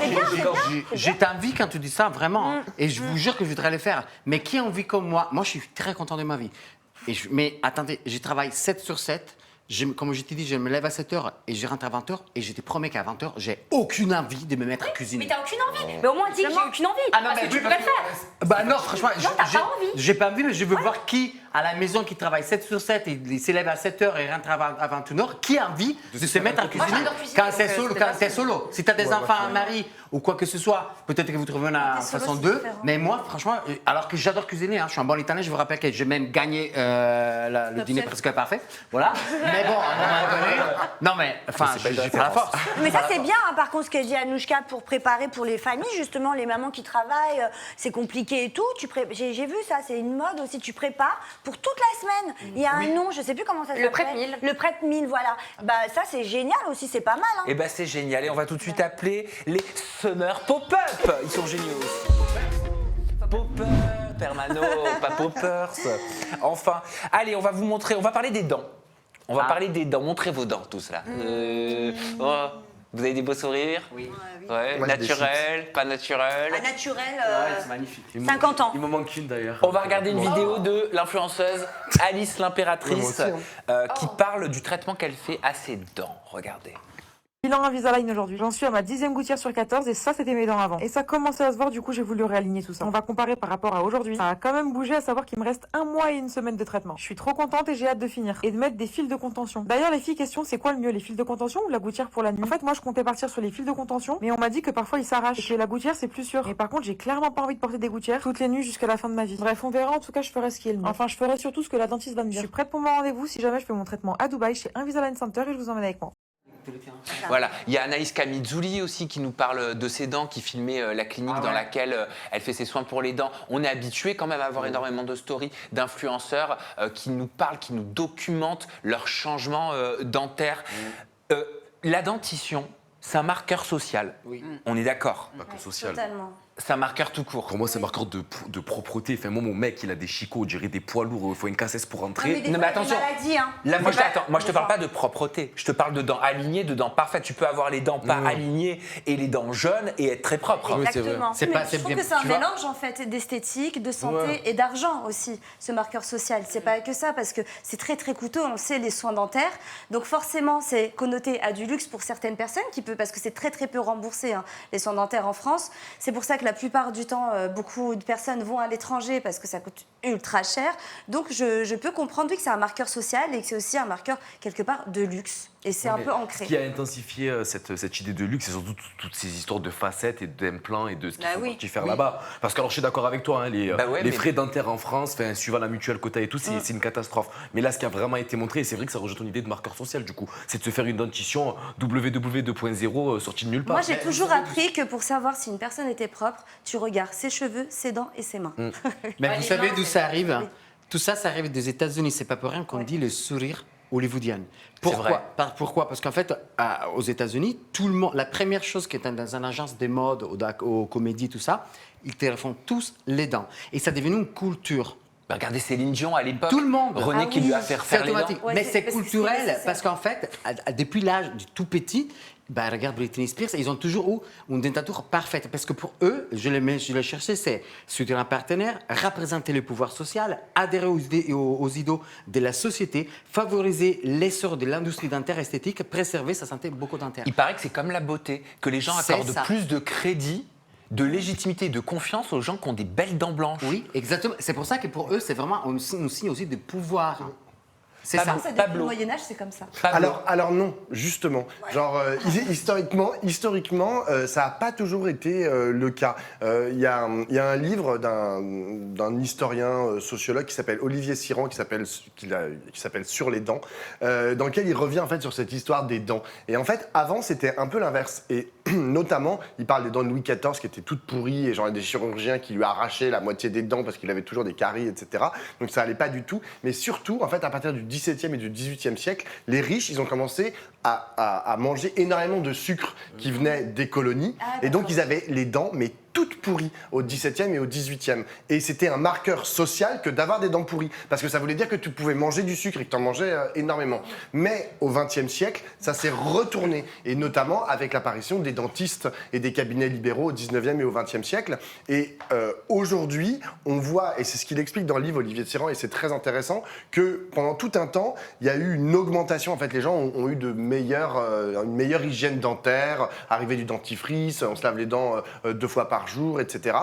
j'ai envie quand tu dis ça, vraiment. hein. Et je vous jure que je voudrais le faire. Mais qui a envie comme moi, je suis très content de ma vie. Mais attendez, je travaille 7 sur 7. Comme je t'ai dit, je me lève à 7h et je rentre à 20h. Et je te promets qu'à 20h, j'ai aucune envie de me mettre à cuisiner. Mais t'as aucune envie. Mais au moins dis que j'ai aucune envie. Ah non, parce mais que oui, tu pourrais le faire. Bah non, franchement, Non, t'as pas envie. j'ai pas envie, mais je veux voir qui, à la maison, qui travaille 7 sur 7 et il s'élève à 7h et rentre à 21h, qui a envie de se mettre à cuisiner j'adore cuisiner, quand donc, c'est solo, c'était quand facile. t'es solo. Si t'as des enfants, un mari ou quoi que ce soit, peut-être que vous trouvez une t'es solo, façon c'est 2. différent. Mais moi, franchement, alors que j'adore cuisiner, hein, je suis un bon italien, je vous rappelle que j'ai même gagné le dîner chef. presque parfait. Voilà. Mais bon, à un moment donné. Non, mais enfin, j'ai fait la force. Mais ça, c'est bien, hein, par contre, ce qu'a dit Anouchka pour préparer pour les familles, justement, les mamans qui travaillent, c'est compliqué et tout. J'ai vu ça, c'est une mode aussi, tu prépares pour toute la semaine. Il y a un nom, je sais plus comment ça s'appelle. Le prep meal. Le prep meal, voilà. Bah, ça, c'est génial aussi, c'est pas mal. Hein. Et ben c'est génial. Et on va tout de suite appeler les Summer Pop-Up. Ils sont géniaux aussi. Pop-Up. Permano, pas Poppers. Enfin, allez, on va vous montrer, on va parler des dents. On va parler des dents. Montrez vos dents, tous là. Oh, vous avez des beaux sourires? Oui. Ouais, Moi, j'ai des naturel, pas naturel. Un naturel, Ouais, c'est magnifique. 50 ans. Il m'en manque une d'ailleurs. On va regarder une vidéo de l'influenceuse Alice Ouais, l'impératrice moi aussi, qui parle du traitement qu'elle fait à ses dents. Regardez. Bilan Invisalign aujourd'hui. J'en suis à ma 10e gouttière sur 14 et ça c'était mes dents avant. Et ça commençait à se voir, du coup j'ai voulu réaligner tout ça. On va comparer par rapport à aujourd'hui. Ça a quand même bougé, à savoir qu'il me reste 1 mois et 1 semaine de traitement. Je suis trop contente et j'ai hâte de finir. Et de mettre des fils de contention. D'ailleurs les filles, question, c'est quoi le mieux, les fils de contention ou la gouttière pour la nuit? En fait moi je comptais partir sur les fils de contention, mais on m'a dit que parfois ils s'arrachent et que la gouttière c'est plus sûr. Et par contre j'ai clairement pas envie de porter des gouttières toutes les nuits jusqu'à la fin de ma vie. Bref, on verra, en tout cas je ferai ce qui est le mieux. Enfin je ferai surtout ce que la dentiste va me dire. Je suis prête pour mon rendez-vous si jamais je fais mon traitement à Dubaï chez Invisalign Center et je vous emmène avec moi. Voilà, il y a Anaïs Kamizuli aussi qui nous parle de ses dents, qui filmait la clinique dans laquelle elle fait ses soins pour les dents. On est habitué quand même à avoir énormément de stories d'influenceurs qui nous parlent, qui nous documentent leurs changements dentaires. La dentition, c'est un marqueur social. Oui. On est d'accord. Pas que social. Totalement. C'est un marqueur tout court. Pour moi, c'est un marqueur de propreté. Enfin, moi, mon mec, il a des chicots, on dirait des poids lourds, il faut une cassette pour rentrer. Non, mais attention. Maladie, hein. Là, moi, je te parle pas de propreté. Je te parle de dents alignées, de dents parfaites. Tu peux avoir les dents pas alignées et les dents jaunes et être très propre. Exactement. C'est Mais pas, je c'est trouve bien. que c'est un tu vois. mélange en fait d'esthétique, de santé et d'argent aussi, ce marqueur social. C'est pas que ça, parce que c'est très très coûteux, on le sait, les soins dentaires. Donc forcément, c'est connoté à du luxe pour certaines personnes, parce que c'est très très peu remboursé, hein, les soins dentaires en France. C'est pour ça que la plupart du temps, beaucoup de personnes vont à l'étranger parce que ça coûte ultra cher. Donc je peux comprendre, oui, que c'est un marqueur social et que c'est aussi un marqueur quelque part de luxe. Et c'est un peu Ce ancré. qui a intensifié cette idée de luxe, c'est surtout toutes ces histoires de facettes et d'implants et de ce qu'ils sont partis faire là-bas. Parce que alors, je suis d'accord avec toi, hein, les frais dentaires en France, suivant la mutuelle quota et tout, c'est une catastrophe. Mais là, ce qui a vraiment été montré, et c'est vrai que ça rejoint ton idée de marqueur social du coup, c'est de se faire une dentition WW 2.0 sortie de nulle part. Moi, j'ai toujours appris que pour savoir si une personne était propre, tu regardes ses cheveux, ses dents et ses mains. Mais vous savez d'où ça arrive? Tout ça, ça arrive des États-Unis. C'est pas pour rien qu'on dit le sourire hollywoodien. Pourquoi? Pourquoi? Parce qu'en fait, aux États-Unis, tout le monde, la première chose qui est dans une agence de mode, aux comédies, tout ça, ils te refont tous les dents. Et ça est devenu une culture. Bah, regardez Céline Dion à l'époque. Tout le monde. René qui lui a fait C'est refaire les dents. automatique. Ouais, mais c'est- c'est parce que c'est culturel nécessaire. parce qu'en fait, depuis l'âge du tout petit, bah, regarde Britney Spears, ils ont toujours eu une dentature parfaite. Parce que pour eux, je l'ai cherché, c'est soutenir un partenaire, représenter le pouvoir social, adhérer aux idéaux de la société, favoriser l'essor de l'industrie dentaire esthétique, préserver sa santé bucco-dentaire. Il paraît que c'est comme la beauté, que les gens C'est accordent ça. plus de crédit, de légitimité, de confiance aux gens qui ont des belles dents blanches. Oui, exactement. C'est pour ça que pour eux, c'est vraiment un signe aussi de pouvoir. C'est ça. Pablo. Ça, depuis Pablo. le Moyen-Âge, c'est comme ça. Pablo. Alors non, justement. Genre, historiquement, ça n'a pas toujours été le cas. Il y a un livre d'un historien sociologue qui s'appelle Olivier Cyran, qui s'appelle Sur les dents, dans lequel il revient en fait sur cette histoire des dents. Et en fait, avant, c'était un peu l'inverse. Et notamment, il parle des dents de Louis XIV qui étaient toutes pourries et genre il y a des chirurgiens qui lui arrachaient la moitié des dents parce qu'il avait toujours des caries, etc. Donc ça allait pas du tout. Mais surtout, en fait, à partir du XVIIe et du XVIIIe siècle, les riches, ils ont commencé à manger énormément de sucre qui venait des colonies. Et donc, ils avaient les dents, mais toutes pourries au XVIIe et au XVIIIe. Et c'était un marqueur social que d'avoir des dents pourries. Parce que ça voulait dire que tu pouvais manger du sucre et que tu en mangeais énormément. Mais au XXe siècle, ça s'est retourné. Et notamment avec l'apparition des dentistes et des cabinets libéraux au XIXe et au XXe siècle. Et aujourd'hui, on voit, et c'est ce qu'il explique dans le livre Olivier Cyran, et c'est très intéressant, que pendant tout un temps, il y a eu une augmentation. En fait, les gens ont eu une meilleure hygiène dentaire, arrivée du dentifrice, on se lave les dents 2 fois par jour, etc.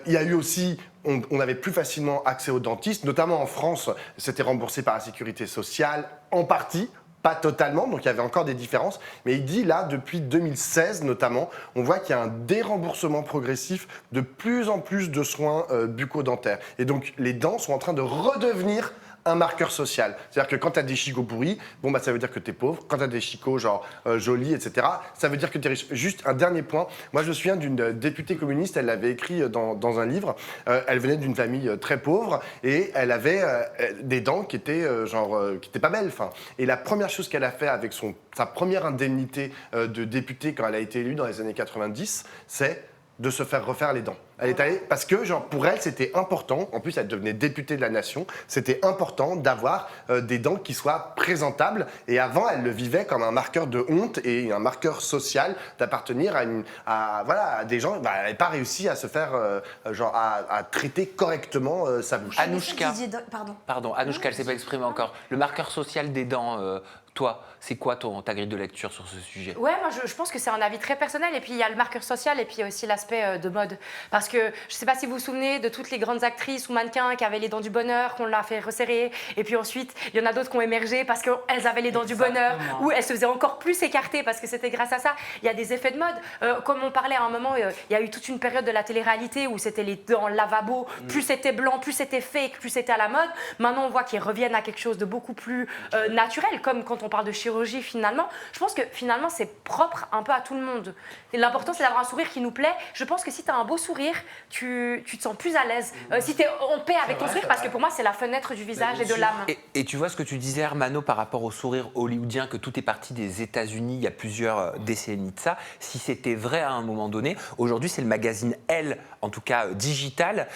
Il y a eu aussi, on avait plus facilement accès aux dentistes, notamment en France, c'était remboursé par la sécurité sociale, en partie, pas totalement, donc il y avait encore des différences. Mais il dit là, depuis 2016 notamment, on voit qu'il y a un déremboursement progressif de plus en plus de soins bucco-dentaires. Et donc les dents sont en train de redevenir un marqueur social. C'est-à-dire que quand tu as des chicots pourris, bon, bah, ça veut dire que tu es pauvre. Quand tu as des chicots genre jolis, etc., ça veut dire que tu es riche. Juste un dernier point. Moi, je me souviens d'une députée communiste, elle l'avait écrit dans un livre. Elle venait d'une famille très pauvre et elle avait des dents qui étaient qui étaient pas belles. Fin. Et la première chose qu'elle a fait avec sa première indemnité de députée quand elle a été élue dans les années 90, c'est de se faire refaire les dents. Elle est allée parce que, genre, pour elle, c'était important. En plus, elle devenait députée de la nation. C'était important d'avoir des dents qui soient présentables. Et avant, elle le vivait comme un marqueur de honte et un marqueur social d'appartenir à des gens. Elle n'avait pas réussi à se faire, à traiter correctement sa bouche. Anouchka. Pardon. Anouchka, elle s'est pas exprimée encore. Le marqueur social des dents, toi, c'est quoi ta grille de lecture sur ce sujet? Ouais, moi je pense que c'est un avis très personnel. Et puis il y a le marqueur social et puis il y a aussi l'aspect de mode. Parce que je sais pas si vous vous souvenez de toutes les grandes actrices ou mannequins qui avaient les dents du bonheur, qu'on l'a fait resserrer. Et puis ensuite, il y en a d'autres qui ont émergé parce qu'elles avaient les dents du bonheur, ou elles se faisaient encore plus écarter parce que c'était grâce à ça. Il y a des effets de mode. Comme on parlait à un moment, il y a eu toute une période de la télé-réalité où c'était les dents lavabo. Plus c'était blanc, plus c'était fake, plus c'était à la mode. Maintenant, on voit qu'ils reviennent à quelque chose de beaucoup plus naturel, comme quand on parle de chirurgie finalement. Je pense que finalement c'est propre un peu à tout le monde. Et l'important c'est d'avoir un sourire qui nous plaît. Je pense que si tu as un beau sourire, tu te sens plus à l'aise. Si tu es en paix avec ton sourire, parce que pour moi c'est la fenêtre du visage et de l'âme. Et tu vois ce que tu disais, Hermano, par rapport au sourire hollywoodien, que tout est parti des États-Unis il y a plusieurs décennies de ça. Si c'était vrai à un moment donné, aujourd'hui c'est le magazine Elle, en tout cas digital,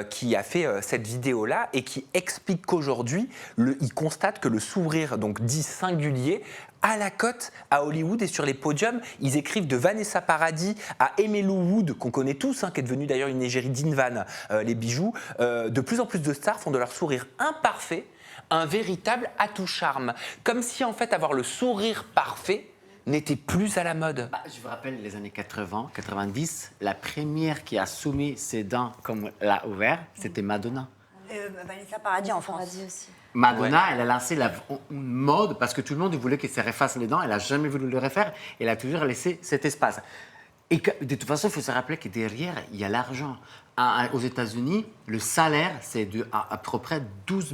qui a fait cette vidéo-là et qui explique qu'aujourd'hui, il constate que le sourire, donc dit singulier, à la cote à Hollywood et sur les podiums. Ils écrivent de Vanessa Paradis à Emmylou Wood, qu'on connaît tous, qui est devenue d'ailleurs une égérie d'Invan, les bijoux. De plus en plus de stars font de leur sourire imparfait un véritable atout charme. Comme si en fait avoir le sourire parfait n'était plus à la mode. Je vous rappelle les années 80, 90, la première qui a soumis ses dents comme l'a ouvert, c'était Madonna. Vanessa Paradis en France. Aussi. Madonna, elle a lancé une mode parce que tout le monde voulait qu'elle se refasse les dents. Elle n'a jamais voulu le refaire. Elle a toujours laissé cet espace. Et que, de toute façon, il faut se rappeler que derrière, il y a l'argent. Aux États-Unis, le salaire, c'est à peu près 12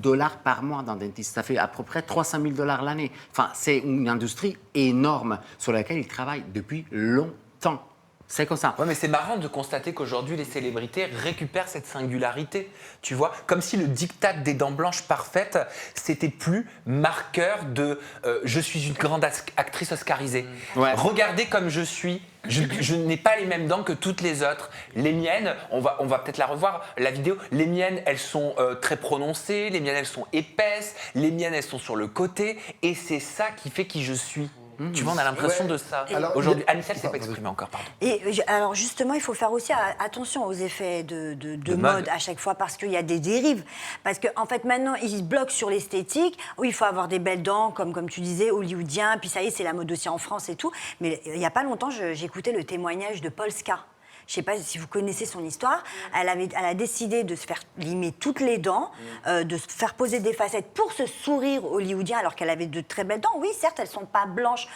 000 $ par mois d'un dentiste. Ça fait à peu près 300 000 $ l'année. Enfin, c'est une industrie énorme sur laquelle ils travaillent depuis longtemps. C'est comme ça. Ouais, mais c'est marrant de constater qu'aujourd'hui, les célébrités récupèrent cette singularité. Tu vois, comme si le diktat des dents blanches parfaites, c'était plus marqueur de je suis une grande actrice oscarisée. Ouais. Regardez comme je suis. Je n'ai pas les mêmes dents que toutes les autres. Les miennes, on va peut-être la revoir, la vidéo. Les miennes, elles sont très prononcées. Les miennes, elles sont épaisses. Les miennes, elles sont sur le côté. Et c'est ça qui fait qui je suis. Tu vois, on a l'impression de ça. Aujourd'hui, Anissa, elle ne s'est pas exprimée encore, pardon. Et alors justement, il faut faire aussi attention aux effets de mode à chaque fois parce qu'il y a des dérives. Parce qu'en fait, maintenant, ils se bloquent sur l'esthétique. Oui, il faut avoir des belles dents, comme tu disais, hollywoodien. Puis ça y est, c'est la mode aussi en France et tout. Mais il n'y a pas longtemps, j'écoutais le témoignage de Polska. Je ne sais pas si vous connaissez son histoire. Elle a décidé de se faire limer toutes les dents, de se faire poser des facettes pour ce sourire hollywoodien, alors qu'elle avait de très belles dents. Oui, certes, elles ne sont pas blanches.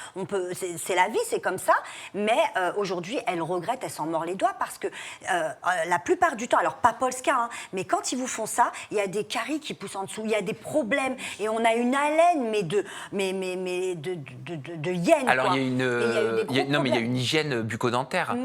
C'est la vie, c'est comme ça. Mais aujourd'hui, elle regrette, elle s'en mord les doigts parce que la plupart du temps, alors pas Polska, hein, mais quand ils vous font ça, il y a des caries qui poussent en dessous, il y a des problèmes et on a une haleine, mais de hyène. Alors, quoi. il y a une hygiène bucco-dentaire.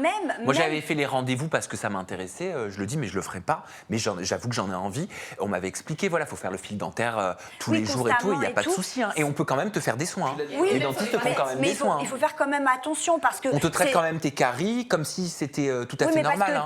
Moi, j'avais fait les rendez-vous parce que ça m'intéressait. Je le dis, mais je le ferai pas. Mais j'avoue que j'en ai envie. On m'avait expliqué, voilà, faut faire le fil dentaire tous les jours et tout. Il n'y a pas de souci. Hein. Et on peut quand même te faire des soins. Hein. Oui, les dentistes font quand même des soins. Il faut faire quand même attention parce que on te traite quand même tes caries comme si c'était tout à fait normal.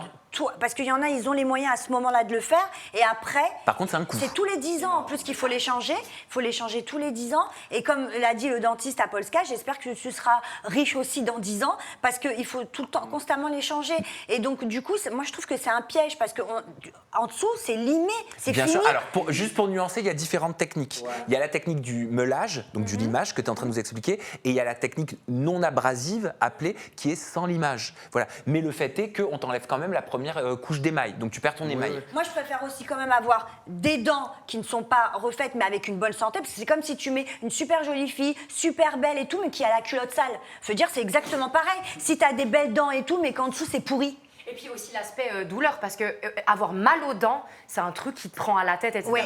Parce qu'il y en a, ils ont les moyens à ce moment-là de le faire. Et après, par contre, c'est un coût. C'est tous les 10 ans en plus qu'il faut les changer. Il faut les changer tous les 10 ans. Et comme l'a dit le dentiste à Polska, j'espère que tu seras riche aussi dans 10 ans parce qu'il faut tout le temps, constamment les changer. Et donc, du coup, moi, je trouve que c'est un piège parce qu'en dessous, c'est limé. C'est bien fini. sûr. Alors, juste pour nuancer, il y a différentes techniques. Ouais. Il y a la technique du meulage, donc du limage que tu es en train de nous expliquer. Et il y a la technique non abrasive appelée qui est sans limage. Voilà. Mais le fait est qu'on t'enlève quand même la première couche d'émail. Donc tu perds ton émail. Moi, je préfère aussi quand même avoir des dents qui ne sont pas refaites, mais avec une bonne santé. Parce que c'est comme si tu mets une super jolie fille, super belle et tout, mais qui a la culotte sale. Je veux dire, c'est exactement pareil. Si tu as des belles dents et tout, mais qu'en dessous, c'est pourri. Et puis aussi l'aspect douleur, parce que avoir mal aux dents, c'est un truc qui te prend à la tête, etc. Ouais,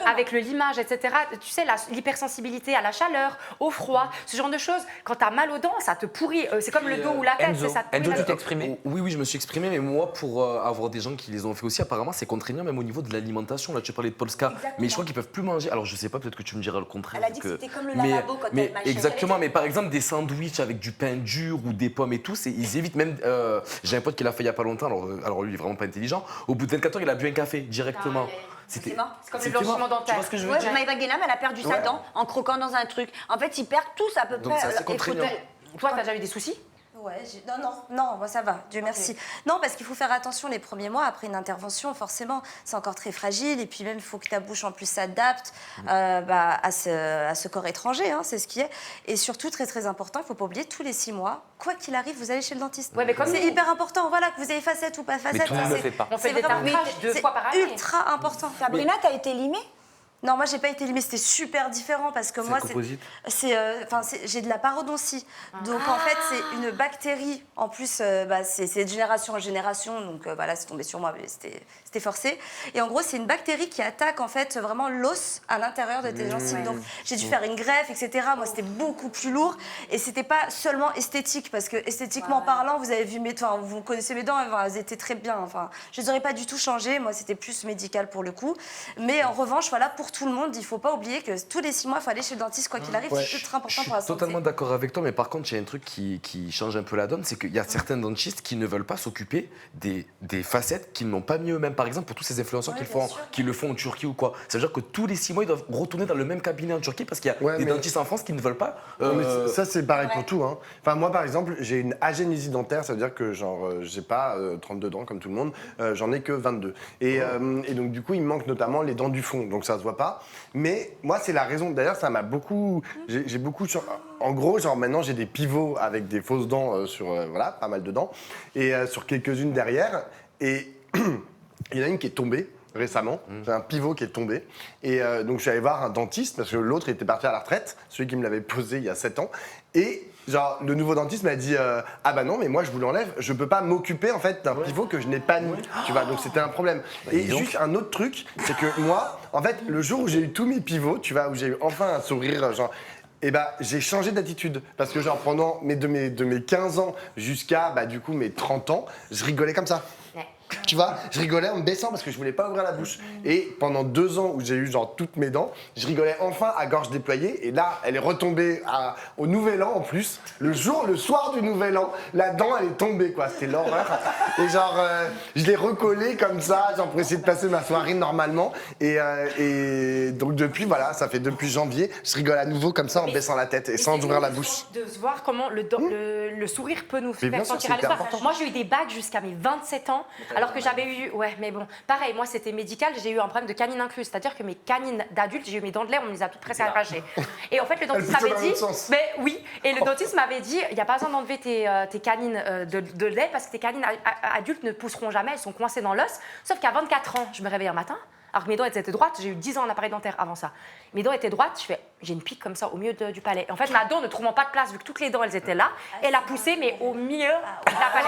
avec le limage, etc. Tu sais, l'hypersensibilité à la chaleur, au froid, ce genre de choses. Quand tu as mal aux dents, ça te pourrit. C'est comme le dos ou la tête. Enzo, tu t'es exprimé? Oui, je me suis exprimé, mais moi, pour avoir des gens qui les ont fait aussi, apparemment, c'est contraignant même au niveau de l'alimentation. Là, tu parlais de Polska, exactement. Mais je crois qu'ils peuvent plus manger. Alors, je sais pas, peut-être que tu me diras le contraire. Elle a dit que c'était comme le lavabo quand elle mâchait. Exactement, mais par exemple, des sandwichs avec du pain dur ou des pommes et tout, ils évitent même. J'ai un pote qui l'a fait y a pas longtemps, alors lui, il est vraiment pas intelligent. Au bout de 24 heures, il a bu un café directement. C'est mort. C'est comme le blanchiment Tu vois dentaire. ce que je veux Ouais, dire Maëva Guénam, elle a perdu sa dent en croquant dans un truc. En fait, ils perdent tous à peu Donc près. c'est assez et faut- contraignant. Toi, t'as déjà eu des soucis? Ouais, non, moi ça va, Dieu merci. Non, parce qu'il faut faire attention les premiers mois après une intervention, forcément, c'est encore très fragile. Et puis même, il faut que ta bouche en plus s'adapte à ce corps étranger, hein, c'est ce qui est. Et surtout, très très important, il ne faut pas oublier, tous les 6 mois, quoi qu'il arrive, vous allez chez le dentiste. Ouais, mais comme c'est nous. hyper important, voilà, que vous ayez facette ou pas facette. tout le monde ça, le fait pas. On fait c'est des vraiment- tartrages 2 c'est fois par année. ultra important. Sabrina, t'as été limée? Non, moi, j'ai pas été limée, c'était super différent parce que moi, composite j'ai de la parodontie. Donc, en fait, c'est une bactérie. En plus, c'est de génération en génération. Donc, voilà, c'est tombé sur moi, mais c'était forcé. Et en gros, c'est une bactérie qui attaque, en fait, vraiment l'os à l'intérieur de tes gencives. Donc, j'ai dû faire une greffe, etc. Moi, c'était beaucoup plus lourd. Et c'était pas seulement esthétique, parce que esthétiquement parlant, vous avez vu mes dents, vous connaissez mes dents, elles étaient très bien. Enfin, je les aurais pas du tout changées. Moi, c'était plus médical pour le coup. Mais en revanche, voilà, pour tout le monde, il faut pas oublier que tous les 6 mois, il faut aller chez le dentiste, quoi qu'il arrive. Ouais. C'est ultra important pour la Je suis santé. totalement d'accord avec toi, mais par contre, il y a un truc qui change un peu la donne, c'est qu'il y a certains dentistes qui ne veulent pas s'occuper des facettes qu'ils n'ont pas mis eux-mêmes. Par exemple, pour tous ces influenceurs qui le font en Turquie ou quoi. Ça veut dire que tous les 6 mois, ils doivent retourner dans le même cabinet en Turquie parce qu'il y a des dentistes en France qui ne veulent pas. Mais ça, c'est pareil pour tout. Hein. Enfin, moi, par exemple, j'ai une agénésie dentaire, ça veut dire que j'ai pas 32 dents comme tout le monde, j'en ai que 22. Et donc, du coup, il me manque notamment les dents du fond, donc ça se voit pas. Mais moi, c'est la raison. D'ailleurs, ça m'a beaucoup. J'ai beaucoup. En gros, maintenant, j'ai des pivots avec des fausses dents sur. Voilà, pas mal de dents. Et sur quelques-unes derrière. Et il y en a une qui est tombée récemment. C'est un pivot qui est tombé. Et donc, je suis allé voir un dentiste parce que l'autre était parti à la retraite, celui qui me l'avait posé il y a 7 ans. Et le nouveau dentiste m'a dit ah bah non, mais moi je vous l'enlève, je peux pas m'occuper en fait d'un pivot que je n'ai pas mis. Tu vois, donc c'était un problème. Et juste un autre truc, c'est que moi, en fait, le jour où j'ai eu tous mes pivots, tu vois, où j'ai eu enfin un sourire, et j'ai changé d'attitude parce que pendant de mes 15 ans jusqu'à du coup mes 30 ans, je rigolais comme ça. Tu vois, je rigolais en me baissant parce que je voulais pas ouvrir la bouche. Et pendant 2 ans où j'ai eu toutes mes dents, je rigolais enfin à gorge déployée. Et là, elle est retombée au Nouvel An en plus. Le soir du Nouvel An, la dent elle est tombée quoi. C'était l'horreur. Et je l'ai recollée comme ça, pour essayer de passer ma soirée normalement. Et donc voilà, ça fait depuis janvier, je rigole à nouveau comme ça en baissant la tête et sans ouvrir la bouche. De voir comment le sourire peut nous Mais bien faire sûr, sentir c'est à hyper l'aise. important. Moi, j'ai eu des bagues jusqu'à mes 27 ans, alors que j'avais eu... Ouais, mais bon, pareil, moi, c'était médical. J'ai eu un problème de canine incluse. C'est-à-dire que mes canines d'adulte, j'ai eu mes dents de lait, on me les a toutes presque arrachées. Et en fait, le dentiste plutôt m'avait dans dit... l'autre sens. Mais oui, et le dentiste m'avait dit, il n'y a pas besoin d'enlever tes canines de lait parce que tes canines adultes ne pousseront jamais, elles sont coincées dans l'os. Sauf qu'à 24 ans, je me réveille un matin, alors que mes dents étaient droites, j'ai eu 10 ans en appareil dentaire avant ça. Mes dents étaient droites, j'ai une pique comme ça au milieu du palais. En fait, ma dent ne trouvant pas de place, vu que toutes les dents, elles étaient là, elle a poussé, mais au milieu de la palais.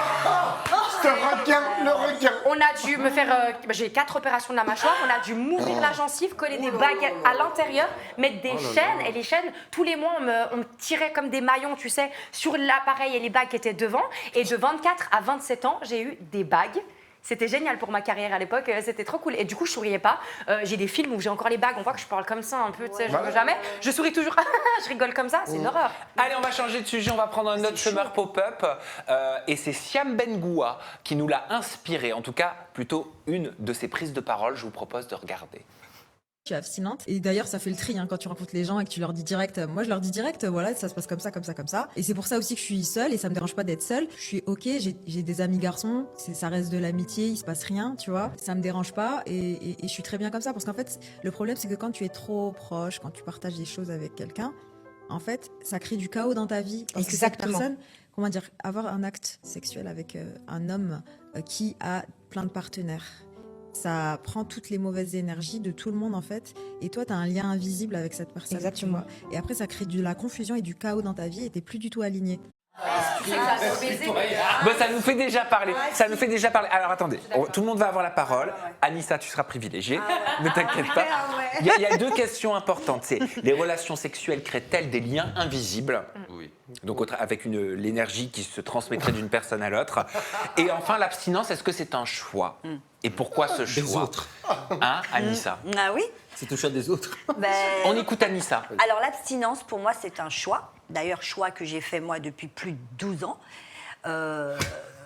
Le requin. On a dû me faire... j'ai 4 opérations de la mâchoire, on a dû m'ouvrir la gencive, coller des bagues à l'intérieur, mettre des chaînes, et les chaînes, tous les mois, on me tirait comme des maillons, tu sais, sur l'appareil et les bagues qui étaient devant. Et de 24 à 27 ans, j'ai eu des bagues. C'était génial pour ma carrière à l'époque, c'était trop cool. Et du coup, je souriais pas. J'ai des films où j'ai encore les bagues, on voit que je parle comme ça un peu, tu sais, je ne jamais. Je souris toujours, je rigole comme ça, c'est une horreur. Allez, on va changer de sujet, on va prendre un autre summer pop-up. Et c'est Siam Bengoua qui nous l'a inspiré, en tout cas, plutôt une de ses prises de parole. Je vous propose de regarder. Je suis abstinente. Et d'ailleurs, ça fait le tri quand tu rencontres les gens et que tu leur dis direct. Moi, je leur dis direct, voilà, ça se passe comme ça, comme ça, comme ça. Et c'est pour ça aussi que je suis seule et ça me dérange pas d'être seule. Je suis ok, j'ai des amis garçons, ça reste de l'amitié, il se passe rien, tu vois. Ça me dérange pas et je suis très bien comme ça parce qu'en fait, le problème, c'est que quand tu es trop proche, quand tu partages des choses avec quelqu'un, en fait, ça crée du chaos dans ta vie. Parce que cette personne, comment dire, avoir un acte sexuel avec un homme qui a plein de partenaires. Ça prend toutes les mauvaises énergies de tout le monde en fait et toi tu as un lien invisible avec cette personne. Exactement. Tu vois. Et après ça crée de la confusion et du chaos dans ta vie et t'es plus du tout aligné. Ça nous fait déjà parler. Ça nous fait déjà parler. Alors attendez, tout le monde va avoir la parole. Anissa, tu seras privilégiée. Ne t'inquiète pas. Il y a 2 questions importantes. C'est les relations sexuelles créent-elles des liens invisibles? Oui. Donc avec l'énergie qui se transmettrait d'une personne à l'autre. Et enfin, l'abstinence, est-ce que c'est un choix? Et pourquoi ce choix? Hein, Anissa? Ah oui. C'est au choix des autres. On écoute Anissa. Alors l'abstinence, pour moi, c'est un choix. D'ailleurs, choix que j'ai fait moi depuis plus de 12 ans.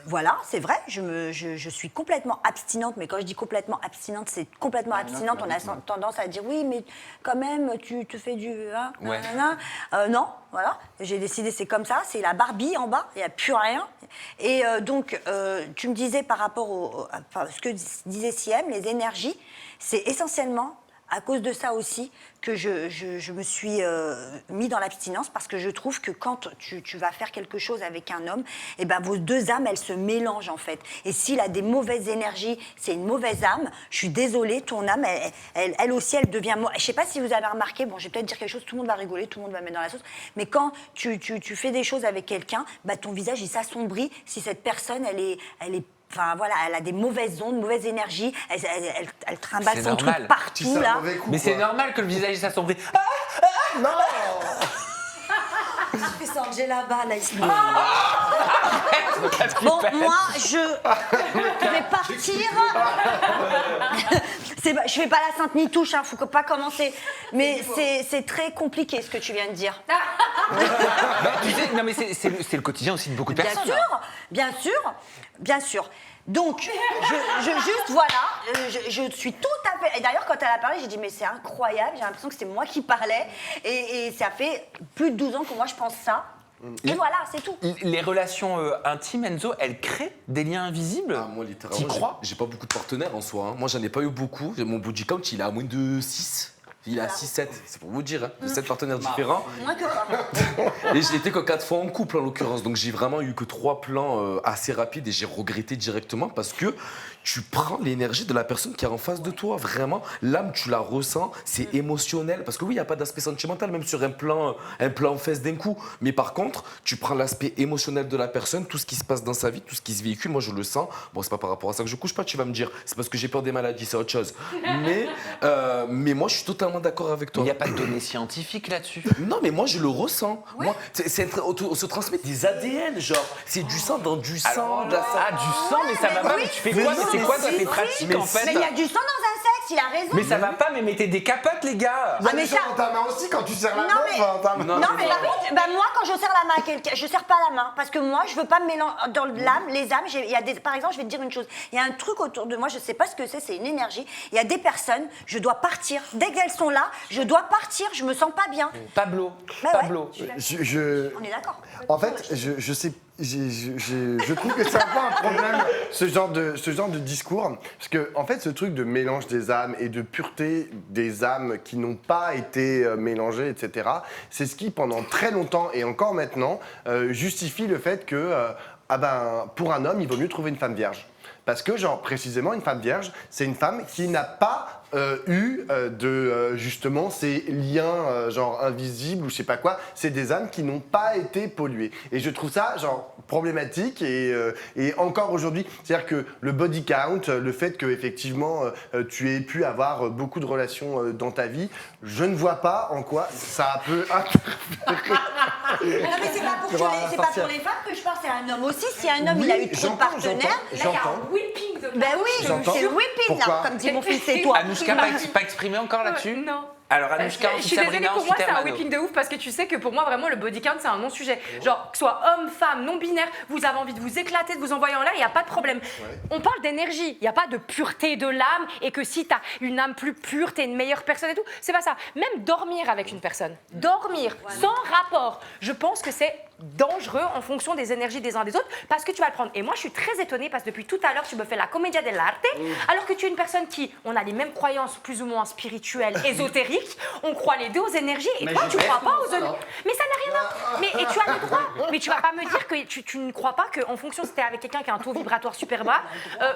Voilà, c'est vrai, je suis complètement abstinente, mais quand je dis complètement abstinente, c'est complètement abstinente. On a tendance à dire oui, mais quand même, tu te fais du... Hein, Ouais. non, voilà, j'ai décidé, c'est comme ça, c'est la Barbie en bas, il n'y a plus rien. Et donc, tu me disais par rapport à ce que disait Siem, les énergies, c'est essentiellement à cause de ça aussi que je me suis mis dans l'abstinence, parce que je trouve que quand tu vas faire quelque chose avec un homme, eh ben, vos deux âmes, elles se mélangent en fait. Et s'il a des mauvaises énergies, c'est une mauvaise âme. Je suis désolée, ton âme, elle aussi, elle devient... Je ne sais pas si vous avez remarqué, bon, je vais peut-être dire quelque chose, tout le monde va rigoler, tout le monde va mettre dans la sauce, mais quand tu fais des choses avec quelqu'un, bah, ton visage, il s'assombrit si cette personne, elle est enfin voilà, elle a des mauvaises ondes, mauvaises énergies, elle trimballe C'est son normal. truc partout là. Mais c'est normal que le visage s'assombrit. Non. C'est Angela Ball, là, ici. Bon, moi, je vais partir. Je fais pas la sainte ni touche, hein, faut pas commencer. Mais c'est très compliqué ce que tu viens de dire. Bah, tu sais, non mais c'est le quotidien aussi de beaucoup de personnes. Bien sûr. Donc, juste voilà, je suis tout à fait... Et d'ailleurs, quand elle a parlé, j'ai dit, mais c'est incroyable, j'ai l'impression que c'est moi qui parlais. Et ça fait plus de 12 ans que moi, je pense ça. Et voilà, c'est tout. Les relations intimes, Enzo, elles créent des liens invisibles. Ah, moi, littéralement, T'y crois? j'ai pas beaucoup de partenaires en soi. Hein. Moi, j'en ai pas eu beaucoup. Mon body count, il est à moins de 6. Il est à 6-7, c'est pour vous dire, hein, de 7 partenaires différents. Moins que ça. Et je n'étais que 4 fois en couple en l'occurrence, donc j'ai vraiment eu que 3 plans assez rapides et j'ai regretté directement parce que tu prends l'énergie de la personne qui est en face de toi, vraiment. L'âme, tu la ressens, c'est émotionnel, parce que oui, il n'y a pas d'aspect sentimental, même sur un plan fesse d'un coup. Mais par contre, tu prends l'aspect émotionnel de la personne, tout ce qui se passe dans sa vie, tout ce qui se véhicule, moi je le sens. Bon, c'est pas par rapport à ça que je couche pas, tu vas me dire, c'est parce que j'ai peur des maladies, c'est autre chose. Mais moi, je suis totalement d'accord avec toi. Il n'y a pas de données scientifiques là-dessus. Non, mais moi, je le ressens. Ouais. Moi, on se transmet des ADN, genre, c'est du sang dans du sang, de la Ah, du sang, mais ça va pas, mais tu fais quoi? C'est quoi toi tes pratiques en fait? Mais il y a du sang dans un sexe, il a raison. Mais ça va pas, mais mettez des capotes les gars. Il y a mais des ça- gens dans ta main aussi quand tu serres la Non, main. mais- enfin, ta main. Non, mais par contre, bah, moi, quand je serre la main à quelqu'un, je serre pas la main. Parce que moi, je veux pas me mélanger dans l'âme, les âmes. Par exemple, je vais te dire une chose. Il y a un truc autour de moi, je sais pas ce que c'est une énergie. Il y a des personnes, je dois partir. Dès qu'elles sont là, je dois partir, je me sens pas bien. Pablo. Bah ouais. Pablo. On est d'accord. En fait, je sais, je trouve que c'est un peu un problème ce genre de discours, parce que en fait, ce truc de mélange des âmes et de pureté des âmes qui n'ont pas été mélangées, etc. C'est ce qui, pendant très longtemps et encore maintenant, justifie le fait que, pour un homme, il vaut mieux trouver une femme vierge. Parce que, genre, précisément, une femme vierge, c'est une femme qui n'a pas justement, ces liens, genre, invisibles ou je sais pas quoi. C'est des âmes qui n'ont pas été polluées. Et je trouve ça, genre, problématique et encore aujourd'hui. C'est-à-dire que le body count, le fait que, effectivement, tu aies pu avoir beaucoup de relations dans ta vie, je ne vois pas en quoi ça peut interférer. Non, mais c'est pas pour les femmes que je parle, c'est un homme aussi. Si un homme, il a eu trop de j'entends, partenaires. j'entends. Whipping de Ben oui, J'entends. c'est le whipping, là, Pourquoi comme dit mon fils, c'est toi. Anouchka, pas exprimé encore là-dessus? Non. Alors Anouchka, Je suis désolée, Sabrina, pour ensuite moi c'est un Hermano. whipping de ouf parce que tu sais que pour moi vraiment le body count c'est un non-sujet. Genre que ce soit homme, femme, non-binaire, vous avez envie de vous éclater, de vous envoyer en l'air, il n'y a pas de problème. On parle d'énergie, il n'y a pas de pureté de l'âme et que si tu as une âme plus pure, tu es une meilleure personne et tout. C'est pas ça. Même dormir avec une personne, dormir sans rapport, je pense que c'est dangereux en fonction des énergies des uns des autres parce que tu vas le prendre. Et moi je suis très étonnée parce que depuis tout à l'heure tu me fais la commedia dell'arte alors que tu es une personne qui, on a les mêmes croyances plus ou moins spirituelles, ésotériques, on croit les deux aux énergies et toi tu crois pas aux énergies. Mais ça n'a rien à voir. Mais et tu as le droit. Mais tu vas pas me dire que tu ne crois pas qu'en fonction si tu es avec quelqu'un qui a un taux vibratoire super bas,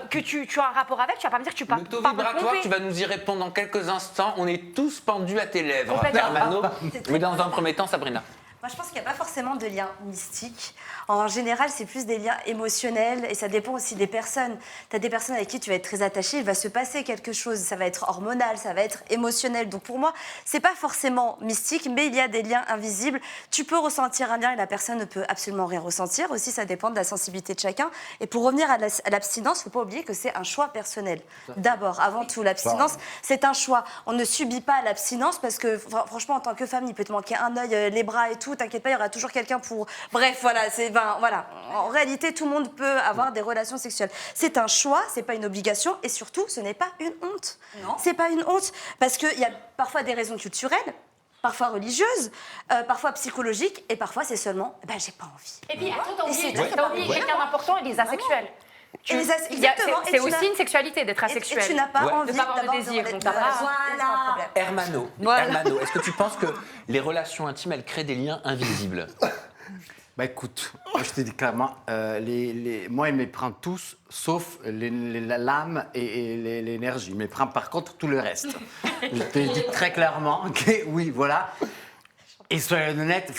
que tu as un rapport avec, tu vas pas me dire que tu Le taux vibratoire, tu vas nous y répondre dans quelques instants. On est tous pendus à tes lèvres. Complètement. Hermano, mais dans un premier temps, Sabrina. Moi, je pense qu'il n'y a pas forcément de lien mystique. En général, c'est plus des liens émotionnels et ça dépend aussi des personnes. Tu as des personnes avec qui tu vas être très attaché, il va se passer quelque chose, ça va être hormonal, ça va être émotionnel. Donc pour moi, c'est pas forcément mystique, mais il y a des liens invisibles. Tu peux ressentir un lien et la personne ne peut absolument rien ressentir. Aussi, ça dépend de la sensibilité de chacun. Et pour revenir à l'abstinence, il ne faut pas oublier que c'est un choix personnel. D'abord, avant tout, l'abstinence, c'est un choix. On ne subit pas l'abstinence parce que franchement, en tant que femme, il peut te manquer un œil, les bras et tout. tout, t'inquiète pas, il y aura toujours quelqu'un pour... Bref, voilà, voilà. En réalité, tout le monde peut avoir des relations sexuelles. C'est un choix, c'est pas une obligation, et surtout, ce n'est pas une honte. Non. C'est pas une honte, parce qu'il y a parfois des raisons culturelles, parfois religieuses, parfois psychologiques, et parfois c'est seulement, j'ai pas envie. Et puis, attends, t'as c'est oublié quelqu'un d'important, les asexuels. Exactement. C'est aussi une sexualité d'être Et asexuel. tu n'as pas envie de pas avoir de d'avoir désir, de- donc t'as pas... Voilà. Hermano, Voilà. Hermano, est-ce que tu penses que les relations intimes, elles créent des liens invisibles? Bah écoute, moi, je te dis clairement, moi, ils me prennent tous, sauf l'âme et l'énergie. Ils me prennent par contre tout le reste. Je te dis très clairement que oui, voilà. Et soyez honnête,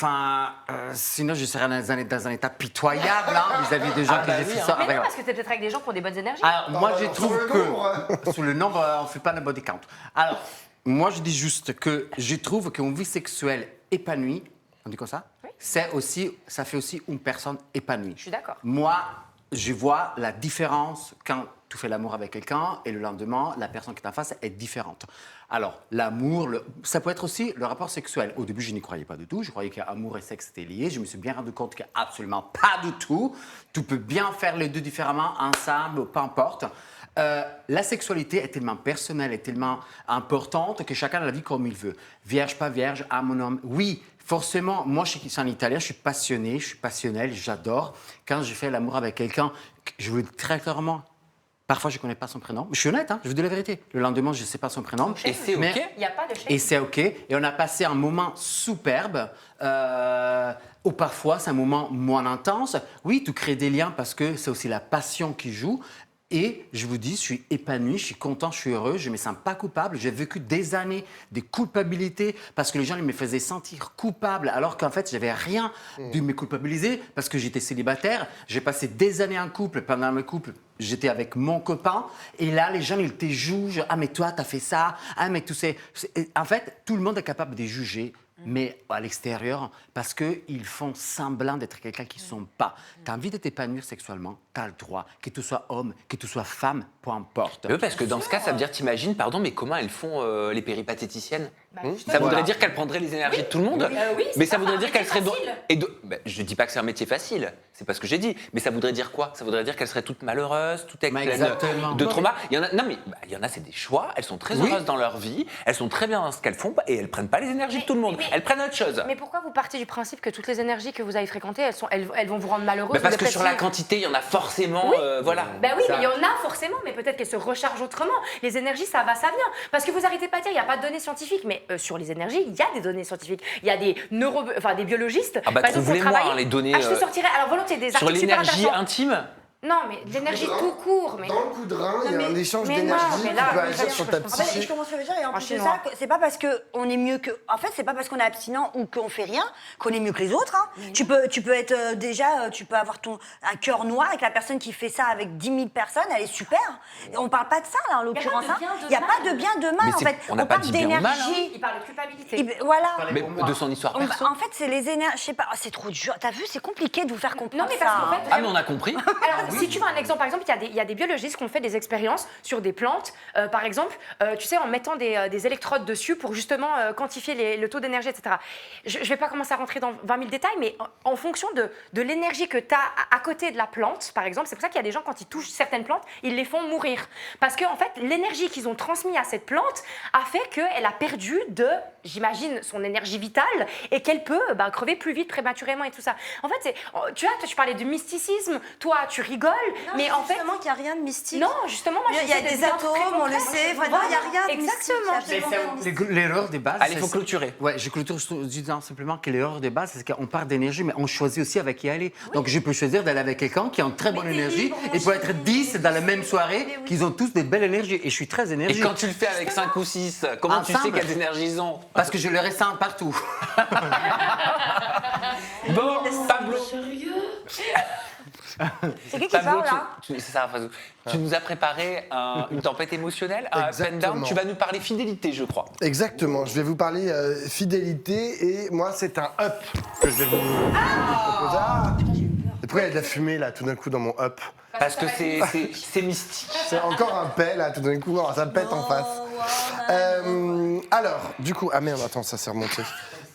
sinon je serais dans un état pitoyable vis-à-vis des gens que j'ai fait ça. Mais non, avec. parce que t'es peut-être avec des gens qui ont des bonnes énergies. Alors, moi, je trouve que sous le nombre, on ne fait pas le body count. Alors, moi, je dis juste que je trouve qu'une vie sexuelle épanouie, on dit comme ça, ça fait aussi une personne épanouie. Je suis d'accord. Moi, je vois la différence quand tu fais l'amour avec quelqu'un et le lendemain, la personne qui est en face est différente. Alors, l'amour, ça peut être aussi le rapport sexuel. Au début, je n'y croyais pas du tout. Je croyais qu'amour et sexe étaient liés. Je me suis bien rendu compte qu'absolument pas du tout. Tu peux bien faire les deux différemment, ensemble, peu importe. La sexualité est tellement personnelle, est tellement importante que chacun la vit comme il veut. Vierge, pas vierge, âme, mon homme. Oui, forcément, moi, je suis en italien, je suis passionné, je suis passionnel, j'adore. Quand je fais l'amour avec quelqu'un, je vous le dis très clairement. Parfois, je ne connais pas son prénom. Je suis honnête, je vous dis la vérité. Le lendemain, je ne sais pas son prénom. Et c'est OK. Il n'y a pas de shame. Et c'est OK. Et on a passé un moment superbe. Ou parfois, c'est un moment moins intense. Oui, tu crées des liens parce que c'est aussi la passion qui joue. Et je vous dis, je suis épanoui, je suis content, je suis heureux, je ne me sens pas coupable. J'ai vécu des années de culpabilité parce que les gens ils me faisaient sentir coupable alors qu'en fait, je n'avais rien de me culpabiliser parce que j'étais célibataire. J'ai passé des années en couple. Pendant mes couples, j'étais avec mon copain. Et là, les gens, ils te jugent. Ah, mais toi, tu as fait ça. Ah, mais tu sais. En fait, tout le monde est capable de juger. Mais à l'extérieur, parce qu'ils font semblant d'être quelqu'un qu'ils ne sont pas. Tu as envie de t'épanouir sexuellement, tu as le droit, que tu sois homme, que tu sois femme, peu importe. Oui, parce que dans ce cas, ça veut dire, t'imagines, pardon, mais comment elles font les péripatéticiennes? Ça Voilà. voudrait dire qu'elles prendraient les énergies de tout le monde. Oui, mais c'est ça pas voudrait un dire qu'elles métier seraient. facile. Je dis pas que c'est un métier facile, c'est pas ce que j'ai dit. Mais ça voudrait dire quoi? Ça voudrait dire qu'elles seraient toutes malheureuses, toutes avec plein exactement. de traumas. Il y en a, non, mais il y en a, c'est des choix. Elles sont très heureuses dans leur vie. Elles sont très bien dans ce qu'elles font et elles prennent pas les énergies de tout le monde. Elles prennent autre chose. Mais pourquoi vous partez du principe que toutes les énergies que vous avez fréquentées, elles vont vous rendre malheureux? Parce que sur la quantité, il y en a forcément. Voilà. Ben oui, mais il y en a forcément, mais peut-être qu'elles se rechargent autrement. Les énergies, ça va, ça vient. Parce que vous arrêtez pas de dire, il n'y a pas de données scientifiques, mais sur les énergies, il y a des données scientifiques. Il y a des des biologistes. Ah bah, par exemple, pour trouve-les-moi, travailler. les données, Ah, je te sortirai, alors volontiers, des Sur articles super l'énergie intéressants. intime. Non, mais l'énergie tout court. Mais... Dans le coup de rein, il y a un échange mais non, d'énergie mais qui là, peut mais agir là, sur je ta comprends En fait, psyché. je commence à le dire, et en plus de chinois. ça, c'est pas parce qu'on est mieux que. En fait, c'est pas parce qu'on est abstinent ou qu'on fait rien qu'on est mieux que les autres. Tu peux être tu peux avoir un cœur noir avec la personne qui fait ça avec 10 000 personnes, elle est super. Et on parle pas de ça, là, en l'occurrence. de bien, de Il n'y a mal. pas de bien, de mal, Mais en c'est- fait. on n'a pas parle dit bien ou mal, hein. d'énergie. Il parle de culpabilité. Voilà. Mais de son histoire perso. En fait, c'est les énergies. Je sais pas, c'est trop dur. T'as vu, c'est compliqué de vous faire comprendre Non, mais parce ça. qu'en fait, Ah, mais on a compris. Alors, si tu veux un exemple, par exemple, il y a des biologistes qui ont fait des expériences sur des plantes, par exemple, tu sais, en mettant des électrodes dessus pour justement quantifier le taux d'énergie, etc. Je ne vais pas commencer à rentrer dans 20 000 détails, mais en fonction de l'énergie que tu as à côté de la plante, par exemple, c'est pour ça qu'il y a des gens, quand ils touchent certaines plantes, ils les font mourir. Parce que, en fait, l'énergie qu'ils ont transmise à cette plante a fait qu'elle a perdu j'imagine, son énergie vitale et qu'elle peut crever plus vite prématurément et tout ça. En fait, tu parlais de mysticisme, toi, tu rigoles, mais en fait... Justement, qu'il n'y a rien de mystique. Non, justement, moi, Il y a j'essaie de des dire atomes, très on le concret. sait. Enfin, Voilà, il n'y a rien de mystique. exactement. absolument. L'erreur de base. Allez, il faut clôturer. Ouais, je clôture en disant simplement que l'erreur de base, c'est qu'on part d'énergie, mais on choisit aussi avec qui aller. Donc, je peux choisir d'aller avec quelqu'un qui a une très bonne t'es énergie libre, mon et peut chéri. être 10 dans la même soirée, Mais oui. qu'ils ont tous des belles énergies. Et je suis très Et énergique. quand tu le fais avec 5 ou 6, comment tu sais Ensemble. quelles énergies ils ont? Parce que je le ressens partout. Bon, Pablo. C'est qui parle, là c'est Sarah Fazou. Tu nous as préparé une tempête émissionnelle, un up and down. Exactement. Tu vas nous parler fidélité, je crois. Exactement, je vais vous parler fidélité et moi c'est un up que je vais vous proposer. Ah et pourquoi il y a de la fumée là tout d'un coup dans mon up? Parce que c'est mystique. C'est encore un pet là tout d'un coup, non, ça pète en face. Alors, du coup, ah merde, attends, ça s'est remonté.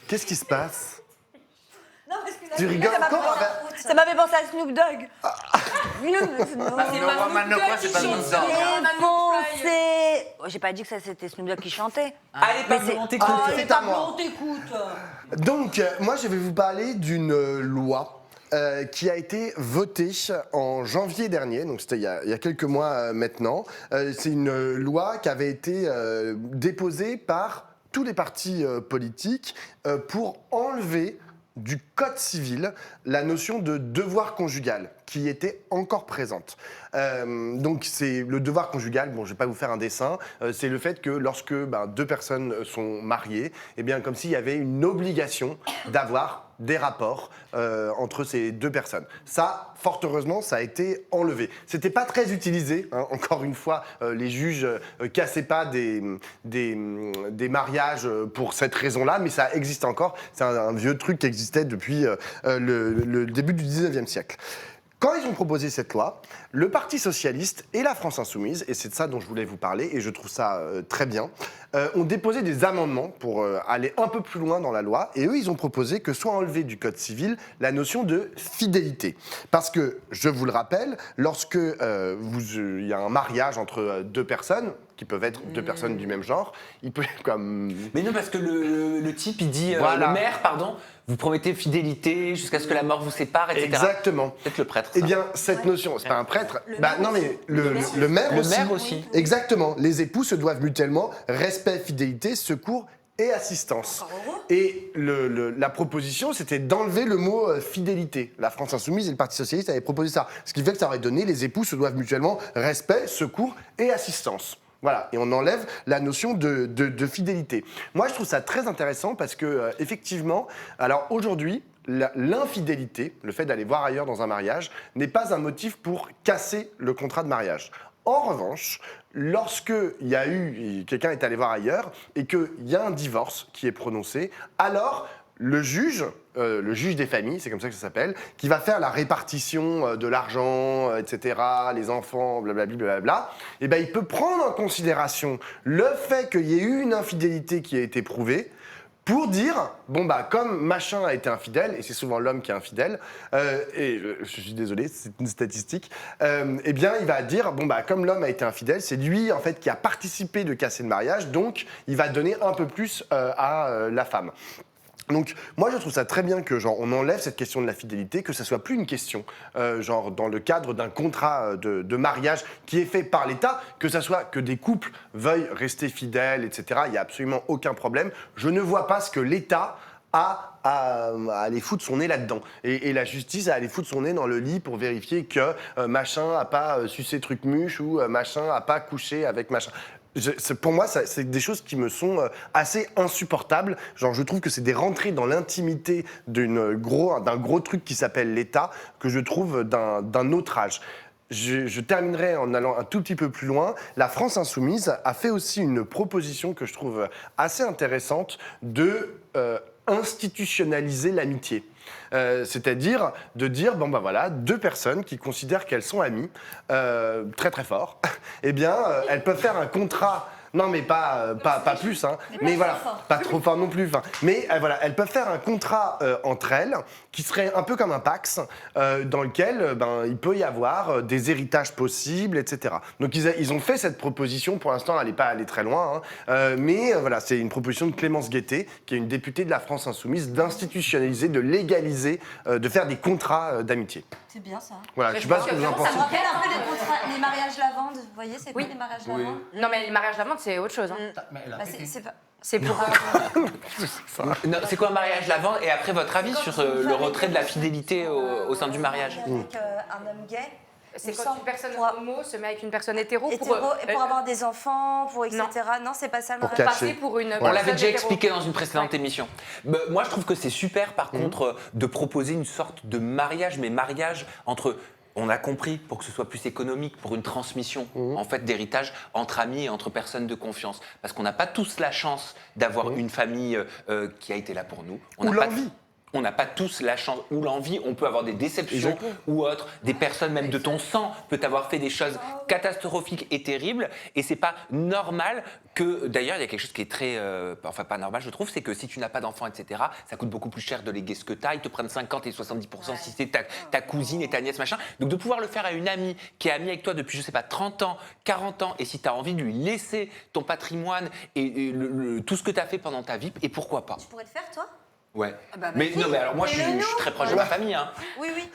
Qu'est-ce qui se passe? Tu rigoles encore? Ça m'a fait penser à Snoop Dogg. C'est pas Snoop Dogg. Défoncé. J'ai pas dit que ça c'était Snoop Dogg qui chantait. Allez, Pablo, on t'écoute. c'est à moi. On t'écoute. Donc, moi, je vais vous parler d'une loi qui a été votée en janvier dernier, donc c'était il y a quelques mois maintenant. C'est une loi qui avait été déposée par tous les partis politiques pour enlever du Code civil la notion de devoir conjugal qui était encore présente. Donc c'est le devoir conjugal, bon je vais pas vous faire un dessin, c'est le fait que lorsque deux personnes sont mariées, eh bien comme s'il y avait une obligation d'avoir des rapports entre ces deux personnes. Ça, fort heureusement, ça a été enlevé. C'était pas très utilisé, hein. Encore une fois, les juges cassaient pas des mariages pour cette raison-là, mais ça existe encore. C'est un vieux truc qui existait depuis le début du 19e siècle. Quand ils ont proposé cette loi, le Parti socialiste et la France insoumise, et c'est de ça dont je voulais vous parler, et je trouve ça très bien, ont déposé des amendements pour aller un peu plus loin dans la loi, et eux, ils ont proposé que soit enlevée du Code civil la notion de fidélité. Parce que, je vous le rappelle, lorsque il y a un mariage entre deux personnes, qui peuvent être deux personnes du même genre, il peut comme... Mais non, parce que le type, il dit, Voilà. le maire, pardon, vous promettez fidélité jusqu'à ce que la mort vous sépare, etc. Exactement. Peut-être le prêtre. Eh ça. bien, cette notion, c'est pas un prêtre, Le non maire mais le maire Le aussi. maire aussi. Exactement. Les époux se doivent mutuellement respect, fidélité, secours et assistance. Et la proposition, c'était d'enlever le mot fidélité. La France insoumise et le Parti socialiste avaient proposé ça. Ce qui fait que ça aurait donné les époux se doivent mutuellement respect, secours et assistance. Voilà, et on enlève la notion de fidélité. Moi, je trouve ça très intéressant parce que, effectivement, alors aujourd'hui, l'infidélité, le fait d'aller voir ailleurs dans un mariage, n'est pas un motif pour casser le contrat de mariage. En revanche, lorsque quelqu'un est allé voir ailleurs et qu'il y a un divorce qui est prononcé, alors le juge des familles, c'est comme ça que ça s'appelle, qui va faire la répartition de l'argent, etc., les enfants, blablabla, et ben il peut prendre en considération le fait qu'il y ait eu une infidélité qui a été prouvée, pour dire, comme machin a été infidèle, et c'est souvent l'homme qui est infidèle, et je suis désolé, c'est une statistique, eh bien il va dire, comme l'homme a été infidèle, c'est lui en fait qui a participé de casser le mariage, donc il va donner un peu plus à la femme. Donc moi je trouve ça très bien que on enlève cette question de la fidélité, que ça soit plus une question dans le cadre d'un contrat de mariage qui est fait par l'État, que ça soit que des couples veuillent rester fidèles, etc. Il n'y a absolument aucun problème. Je ne vois pas ce que l'État a à aller foutre son nez là-dedans. Et la justice a aller foutre son nez dans le lit pour vérifier que machin n'a pas sucé truc muche ou machin n'a pas couché avec machin. Pour moi, c'est des choses qui me sont assez insupportables. Je trouve que c'est des rentrées dans l'intimité d'un gros truc qui s'appelle l'État, que je trouve d'un autre âge. Je terminerai en allant un tout petit peu plus loin. La France insoumise a fait aussi une proposition que je trouve assez intéressante de institutionnaliser l'amitié. C'est-à-dire de dire, deux personnes qui considèrent qu'elles sont amies, très très fort, eh bien, elles peuvent faire un contrat. Non, mais pas plus, hein. Mais voilà, pas trop fort non plus. Mais voilà, elles peuvent faire un contrat entre elles qui serait un peu comme un Pacs, dans lequel il peut y avoir des héritages possibles, etc. Donc ils ont fait cette proposition. Pour l'instant, elle n'est pas allée très loin, hein. Mais voilà, c'est une proposition de Clémence Guettet, qui est une députée de la France insoumise, d'institutionnaliser, de légaliser, de faire des contrats d'amitié. C'est bien ça. Voilà, je ne sais pas ce que vous en Ça pensez. me rappelle un peu les mariages lavande. Vous voyez, c'est quoi les mariages lavande? Non, mais le mariage lavande, c'est autre chose. Hein. C'est pas. C'est pour. Non, c'est quoi un mariage lavande? Et après, votre avis sur le retrait de la fidélité au sein du mariage? Avec un homme gay. C'est Il me quand semble une personne pour- homo se met avec une personne hétéro et pour avoir des enfants, pour etc. Non. Non, c'est pas ça le Pour mariage. cacher. passer pour une. On personne l'avait déjà hétéro. expliqué dans une précédente Ouais. émission. Moi, je trouve que c'est super, par contre, de proposer une sorte de mariage, mais mariage entre... On a compris, pour que ce soit plus économique, pour une transmission en fait d'héritage entre amis et entre personnes de confiance. Parce qu'on n'a pas tous la chance d'avoir une famille qui a été là pour nous. On Ou n'a pas l'envie. On n'a pas tous la chance ou l'envie, on peut avoir des déceptions ou autres, des personnes même de ton sang peuvent avoir fait des choses catastrophiques et terribles et c'est pas normal que, d'ailleurs il y a quelque chose qui est très, enfin pas normal je trouve, c'est que si tu n'as pas d'enfant etc, ça coûte beaucoup plus cher de léguer ce que tu as, ils te prennent 50 et 70% si c'est ta cousine et ta nièce machin, donc de pouvoir le faire à une amie qui est amie avec toi depuis je sais pas 30 ans, 40 ans et si tu as envie de lui laisser ton patrimoine et tout ce que tu as fait pendant ta vie et pourquoi pas. Tu pourrais le faire, toi? Ouais. bah, Mais vas-y. non, mais alors moi je suis très proche de ma famille. Hein. Oui, oui.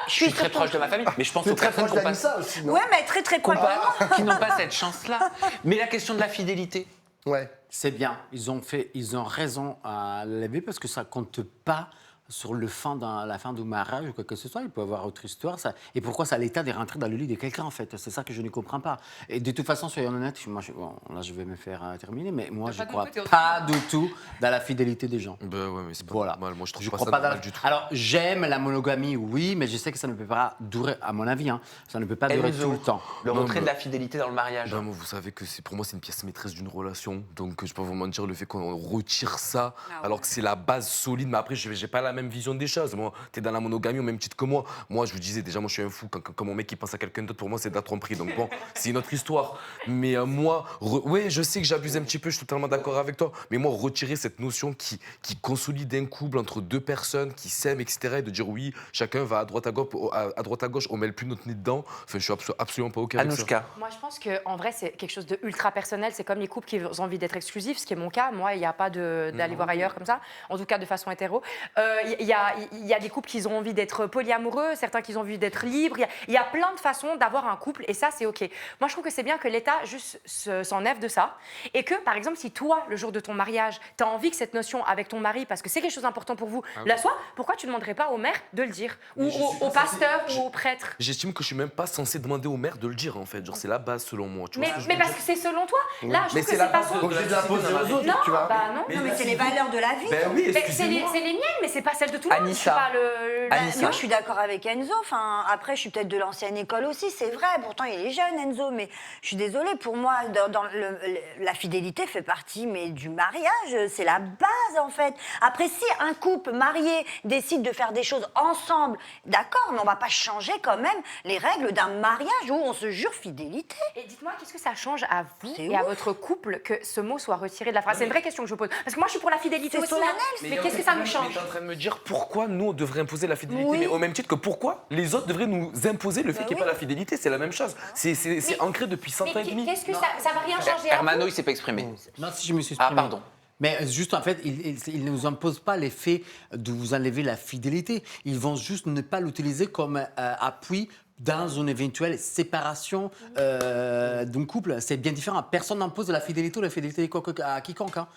Je suis très proche de ma famille, mais je pense aux très personnes proche qui n'ont pas, d'Anissa aussi, non? Ouais, mais très très proche. qui n'ont pas cette chance-là. Mais la question de la fidélité. Ouais. C'est bien, ils ont raison à l'élever parce que ça compte pas sur la fin du mariage ou quoi que ce soit. Il peut y avoir autre histoire. Et pourquoi c'est à l'État de rentrer dans le lit de quelqu'un, en fait? C'est ça que je ne comprends pas. Et de toute façon, soyons honnêtes, là je vais me faire terminer, mais moi je ne crois pas du tout dans la fidélité des gens. Bah ouais, mais c'est pas Voilà. normal. Moi, je trouve Je pas crois ça pas normal dans du tout. Alors, j'aime la monogamie, oui, mais je sais que ça ne peut pas durer, à mon avis, hein, ça ne peut pas durer Enzo, tout le temps. Le Non, retrait mais- de la fidélité dans le mariage. Bah, moi, vous savez que pour moi, c'est une pièce maîtresse d'une relation. Donc, je peux vous mentir, le fait qu'on retire ça, alors que c'est la base solide. Mais après, j'ai pas la même vision des choses. Moi, t'es dans la monogamie au même titre que moi. Moi, je vous disais, déjà, moi, je suis un fou. Quand mon mec il pense à quelqu'un d'autre, pour moi, c'est de la tromperie. Donc, bon, c'est une autre histoire. Mais ouais, je sais que j'abuse un petit peu, je suis totalement d'accord avec toi. Mais moi, retirer cette notion qui consolide un couple entre deux personnes qui s'aiment, etc., et de dire oui, chacun va à droite à gauche, on met le plus notre nez dedans. Enfin, je suis absolument pas OK avec ça. Anouchka. Moi, je pense qu'en vrai, c'est quelque chose de ultra personnel. C'est comme les couples qui ont envie d'être exclusifs, ce qui est mon cas. Moi, il n'y a pas d'aller voir ailleurs comme ça, en tout cas de façon hétéro. Il y a des couples qui ont envie d'être polyamoureux, certains qui ont envie d'être libres. Il y a plein de façons d'avoir un couple et ça, c'est OK. Moi, je trouve que c'est bien que l'État juste s'enlève de ça et que, par exemple, si toi, le jour de ton mariage, tu as envie que cette notion avec ton mari, parce que c'est quelque chose d'important pour vous, la soit, pourquoi tu ne demanderais pas au maire de le dire ou au pasteur ou au prêtre? J'estime que je suis même pas censé demander au maire de le dire en fait. Genre c'est la base selon moi. Tu vois ce que je veux Mais parce dire que c'est selon toi. Là, je Mais trouve que c'est la c'est pas base son... de Donc je la pose aux autres, Non, tu vois. bah non. Non, mais c'est les valeurs de la vie. Ben oui, Mais c'est excusez-moi. les miennes, mais c'est pas celles de tout le monde. Je suis Anissa. pas le... Anissa. Moi, je suis d'accord avec Enzo. Enfin, après, je suis peut-être de l'ancienne école aussi, c'est vrai. Pourtant, il est jeune, Enzo. Mais je suis désolée. Pour moi, la fidélité fait partie du mariage. C'est la base, en fait. Après, si un couple marié décide de faire des choses ensemble, d'accord, mais on va pas changer quand même les règles d'un mariage où on se jure fidélité. Et dites-moi, qu'est-ce que ça change à vous C'est et à ouf. votre couple que ce mot soit retiré de la phrase? C'est une vraie question que je vous pose. Parce que moi, je suis pour la fidélité C'est aussi. solennel, Mais qu'est-ce que ça nous Mais change? t'es en train de me dire pourquoi nous on devrait imposer la fidélité, Oui. mais au même titre que pourquoi les autres devraient nous imposer le fait Bah qu'il n'y ait oui. pas la fidélité, c'est la même chose. C'est ancré depuis 100 ans et demi. Qu'est-ce que ça va rien changer à Hermano, vous? il s'est pas exprimé. Non, si je me suis Ah, exprimé. pardon. Mais juste, en fait, ils ne nous imposent pas l'effet de vous enlever la fidélité. Ils vont juste ne pas l'utiliser comme appui dans une éventuelle séparation d'un couple. C'est bien différent. Personne n'impose la fidélité ou la fidélité à quiconque. Hein.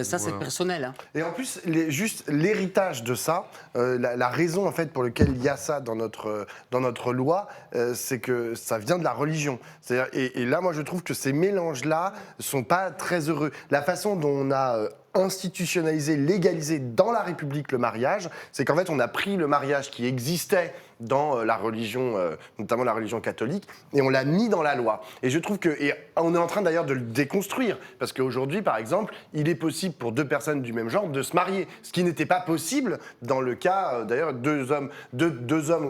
Ça, c'est personnel. Hein. Et en plus, juste l'héritage de ça, la raison en fait pour laquelle il y a ça dans notre loi, c'est que ça vient de la religion. C'est-à-dire, et là, moi, je trouve que ces mélanges-là sont pas très heureux. La façon dont on a institutionnalisé, légalisé dans la République le mariage, c'est qu'en fait, on a pris le mariage qui existait dans la religion, notamment la religion catholique, et on l'a mis dans la loi. Et je trouve que, et on est en train d'ailleurs de le déconstruire, parce qu'aujourd'hui, par exemple, il est possible pour deux personnes du même genre de se marier, ce qui n'était pas possible dans le cas, d'ailleurs, deux hommes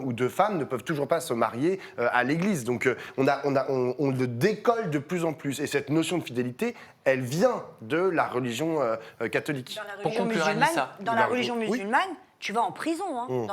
ou deux femmes ne peuvent toujours pas se marier à l'église. Donc on le décolle de plus en plus, et cette notion de fidélité, elle vient de la religion catholique. Dans la Pour religion conclure, musulmane, Anissa. dans Bah, la religion oui. musulmane, tu vas en prison. Hein.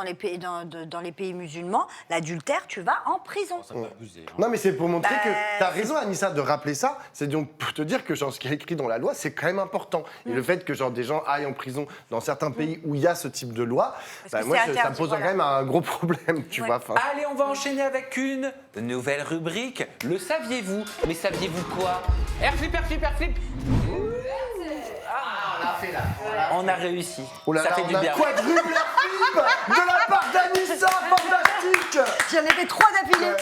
Dans les pays musulmans, l'adultère, tu vas en prison. Ça peut abuser. Hein. Non, mais c'est pour montrer Bah, que t'as raison, Anissa, de rappeler ça. C'est donc pour te dire que genre, ce qui est écrit dans la loi, c'est quand même important. Et le fait que genre, des gens aillent en prison dans certains pays où il y a ce type de loi, Parce que moi, c'est ça me interdit, pose voilà. quand même un gros problème, tu Ouais. vois. Enfin, Allez, on va enchaîner avec une nouvelle rubrique. Le saviez-vous? Mais saviez-vous quoi? Airflip, airflip, airflip. On a réussi. oh là Ça là, fait on du a bien. quadruple flip de la part d'Anissa, fantastique. J'en ai fait 3 d'affilée.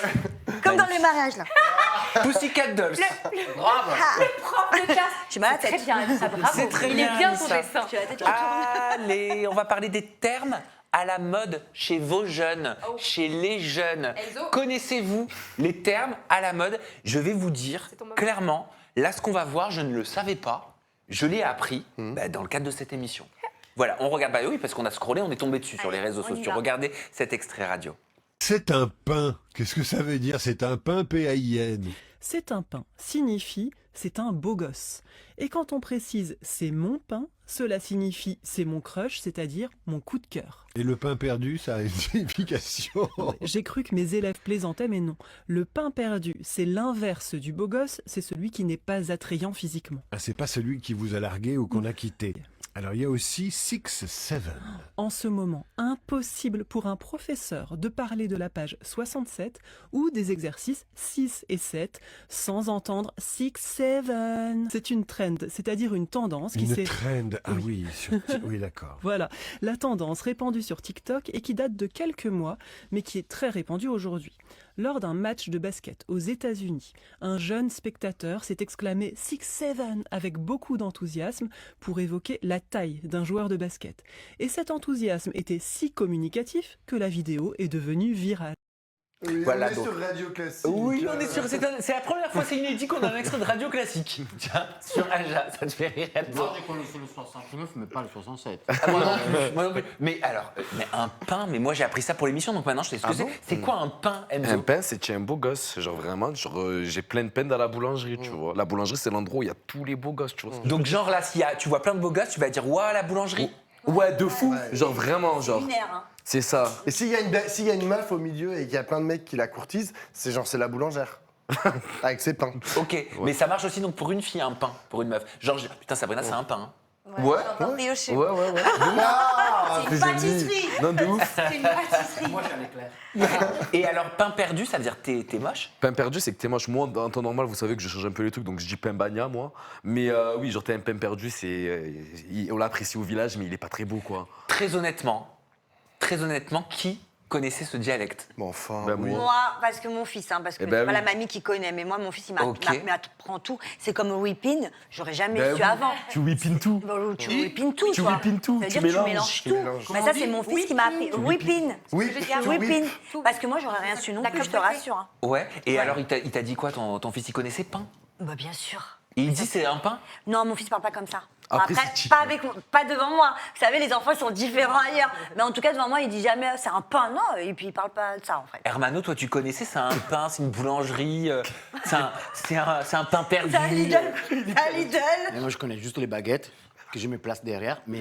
Comme dans les mariages, là. Pussycat Dolls. Bravo. Prof de classe. J'ai mal à la Très tête. bien, Anissa, bravo. C'est très Il bien, est bien ton Anissa. dessin. J'ai la tête qui tourne. Allez, on va parler des termes à la mode chez vos jeunes, chez les jeunes. Enzo. Connaissez-vous les termes à la mode? Je vais vous dire ton moment. clairement, là ce qu'on va voir, je ne le savais pas. Je l'ai appris dans le cadre de cette émission. Voilà, on regarde, bah oui, parce qu'on a scrollé, on est tombé dessus sur les réseaux on y sociaux. va. Regardez cet extrait radio. C'est un pain. Qu'est-ce que ça veut dire? C'est un pain, P-A-I-N. C'est un pain signifie c'est un beau gosse. Et quand on précise c'est mon pain, cela signifie c'est mon crush, c'est-à-dire mon coup de cœur. Et le pain perdu, ça a une signification. J'ai cru que mes élèves plaisantaient, mais non. Le pain perdu, c'est l'inverse du beau gosse, c'est celui qui n'est pas attrayant physiquement. Ah, c'est pas celui qui vous a largué ou qu'on a quitté. Alors, il y a aussi 6-7. En ce moment, impossible pour un professeur de parler de la page 67 ou des exercices 6 et 7 sans entendre 6-7. C'est une trend, c'est-à-dire une tendance qui Une s'est... trend. Ah oui, oui, d'accord. Voilà, la tendance répandue sur TikTok et qui date de quelques mois, mais qui est très répandue aujourd'hui. Lors d'un match de basket aux États-Unis, un jeune spectateur s'est exclamé 6-7 avec beaucoup d'enthousiasme pour évoquer la taille d'un joueur de basket. Et cet enthousiasme était si communicatif que la vidéo est devenue virale. Oui, Voilà, on est donc. sur Radio Classique. Oui, on est sûr. C'est la première fois, c'est inédit qu'on a un extrait de radio classique. Tiens, sur Aja, ça te fait rire. Moi, j'ai connu sur le 69, mais pas le 67. Ah, moi non plus, moi non plus. Mais alors, mais un pain, mais moi j'ai appris ça pour l'émission, donc maintenant je sais ce que c'est. C'est quoi un pain, Enzo? Un pain, c'est un beau gosse. Genre vraiment, j'ai plein de peine dans la boulangerie, tu vois. La boulangerie, c'est l'endroit où il y a tous les beaux gosses, tu vois. Donc genre là, si tu vois plein de beaux gosses, tu vas dire waouh la boulangerie. Ouais, de fou. Genre vraiment, genre. Lunaire, hein. C'est ça. Et s'il y a une meuf au milieu et qu'il y a plein de mecs qui la courtisent, c'est la boulangère. Avec ses pains. Ok, mais ça marche aussi donc pour une fille un pain, pour une meuf. Genre putain Sabrina c'est un pain. Hein. Ouais. J'ai encore brioché. Ouais. Ah, C'est une pâtisserie. Non, de ouf. C'est une pâtisserie. Moi, j'en ai clair. Et alors pain perdu, ça veut dire t'es moche? Pain perdu, c'est que t'es moche. Moi, en temps normal, vous savez que je change un peu les trucs, donc je dis pain bagna, moi. Mais oui, genre t'es un pain perdu, on l'apprécie au village, mais il est pas très beau, quoi. Très honnêtement, qui connaissait ce dialecte? Bon, enfin. Ben, oui. moi. Moi, parce que mon fils, parce que Eh ben c'est pas oui. la mamie qui connaît, mais moi, mon fils, il Ok. m'apprend tout. C'est comme whipping, j'aurais jamais Ben su oui. avant. Tu whippines tout. Tu whippines tout, Tu toi. whippines tout, Ça veut tu dire que mélanges. tu mélanges tout. Mais ça, c'est mon fils qui m'a appris. Whipping. Oui, Whipping. Parce que moi, j'aurais rien su non La plus, je te communauté. rassure. Hein. Ouais. Et alors il t'a dit quoi ton fils? Il connaissait pain? Bah, bien sûr. Et il dit c'est un pain? Non, mon fils parle pas comme ça. Après, c'est cheap, pas devant moi. Vous savez, les enfants, ils sont différents ailleurs. Mais en tout cas, devant moi, il dit jamais c'est un pain, non. Et puis, il parle pas de ça, en fait. Hermano, toi tu connaissais, c'est un pain, c'est une boulangerie, c'est un pain perdu. C'est un Lidl. C'est un Lidl. Mais moi, je connais juste les baguettes, que je me place derrière. Mais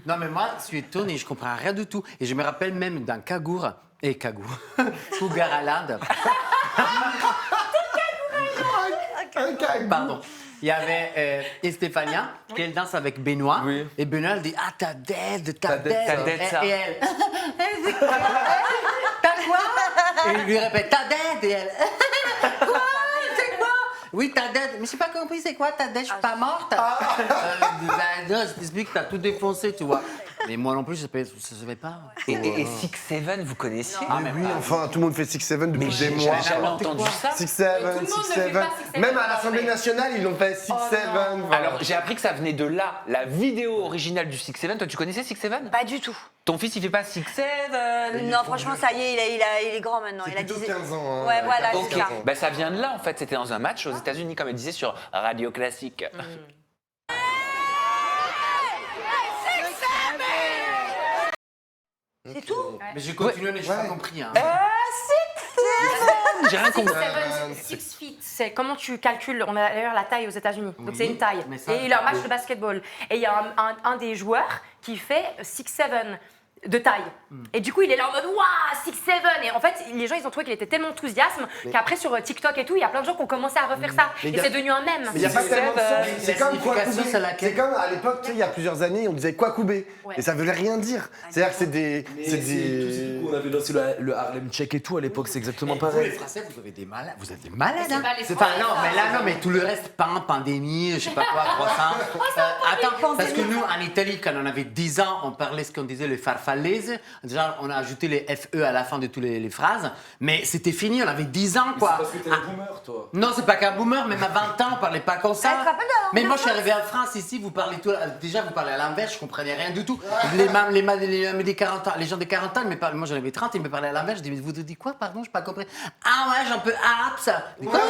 non, mais moi, je suis étonné, je comprends rien du tout. Et je me rappelle même d'un Cougar Cougar Island. Pardon. Il y avait Estefania qui elle danse avec Benoît. Oui. Et Benoît elle dit ah ta dette, Ta dette, ça. Et elle. T'as quoi? Et il lui répète ta dette et elle. Quoi? C'est quoi? Oui, ta dette. Mais j'ai pas compris, c'est quoi ta dette? Je suis pas morte. Non, je t'explique que t'as tout défoncé, tu vois. Mais moi non plus, je savais pas. Et 6-7, vous connaissiez? Ah, mais oui, enfin, tout le monde fait 6-7 depuis des j'ai mois. jamais entendu ça. 6-7, 6-7. Même à l'Assemblée nationale, ils l'ont fait 6-7. Alors, j'ai appris que ça venait de là, la vidéo originale du 6-7. Toi, tu connaissais 6-7? Pas du tout. Ton fils, il fait pas 6-7? Non, franchement, ça y est, il est grand maintenant. Il a plutôt 10 15 ans. Hein. Ouais, voilà, Ok, c'est ça. bah, ça vient de là en fait. C'était dans un match aux États-Unis, comme elle disait sur Radio Classique. C'est tout. Mais j'ai continué, mais j'ai pas compris. Hein. J'ai rien compris. 6 feet, c'est comment tu calcules, on a d'ailleurs la taille aux États-Unis, donc c'est une taille. mais ça, Et il a un match de basketball. Et il y a un des joueurs qui fait 6'7 de taille. Et du coup, il est là en mode waouh, 6'7. Et en fait, les gens, ils ont trouvé qu'il était tellement enthousiaste qu'après, sur TikTok et tout, il y a plein de gens qui ont commencé à refaire ça. Mais Et il y a- c'est devenu un mème. Mais il n'y a pas tellement de sens. C'est comme quoi signification, c'est laquelle? C'est comme à l'époque, tu sais, il y a plusieurs années, on disait quoi couper. Ouais. Et ça voulait rien dire. C'est-à-dire que c'est des. C'est des. On avait lancé le Harlem Shake et tout à l'époque, c'est exactement Vous, les pareil. Français, vous avez des malades. Vous êtes des malades, C'est hein? pas les C'est pas, Français, non, mais là, non, mais tout le reste, pain, pandémie, je sais pas quoi, croissant. Attends, parce que nous, en Italie, quand on avait 10 ans, on parlait ce qu'on disait le farfallese. Déjà, on a ajouté les FE à la fin de toutes les phrases. Mais c'était fini, on avait 10 ans, quoi. Parce que t'es un boomer, toi. Non, c'est pas qu'un boomer, même à 20 ans, on parlait pas comme ça. Ah, tu te rappelles de la Mais moi, je suis arrivé en France ici, vous parlez tout. Déjà, vous parlez à l'inverse, je comprenais rien du tout. Les des 40 ans, les gens de 40 ans, moi j'en avais 30, ils me parlaient à l'inverse. Je dis, mais vous dites quoi, pardon, j'ai pas compris. Ah ouais, j'en peux hâte. Quoi?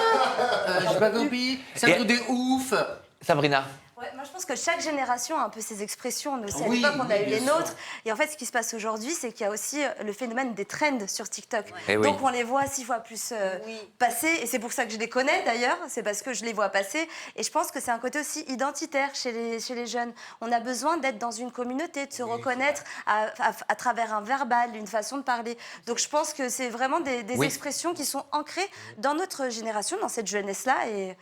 J'ai pas compris. C'est un truc de ouf. Sabrina, Ouais, moi, je pense que chaque génération a un peu ses expressions. Nous aussi, à Oui, l'époque, on a eu bien les sûr. nôtres. Et en fait, ce qui se passe aujourd'hui, c'est qu'il y a aussi le phénomène des trends sur TikTok. Eh oui. Donc, on les voit 6 fois plus passer. Et c'est pour ça que je les connais, d'ailleurs. C'est parce que je les vois passer. Et je pense que c'est un côté aussi identitaire chez les jeunes. On a besoin d'être dans une communauté, de se reconnaître à travers un verbal, une façon de parler. Donc, je pense que c'est vraiment des Oui. expressions qui sont ancrées dans notre génération, dans cette jeunesse-là.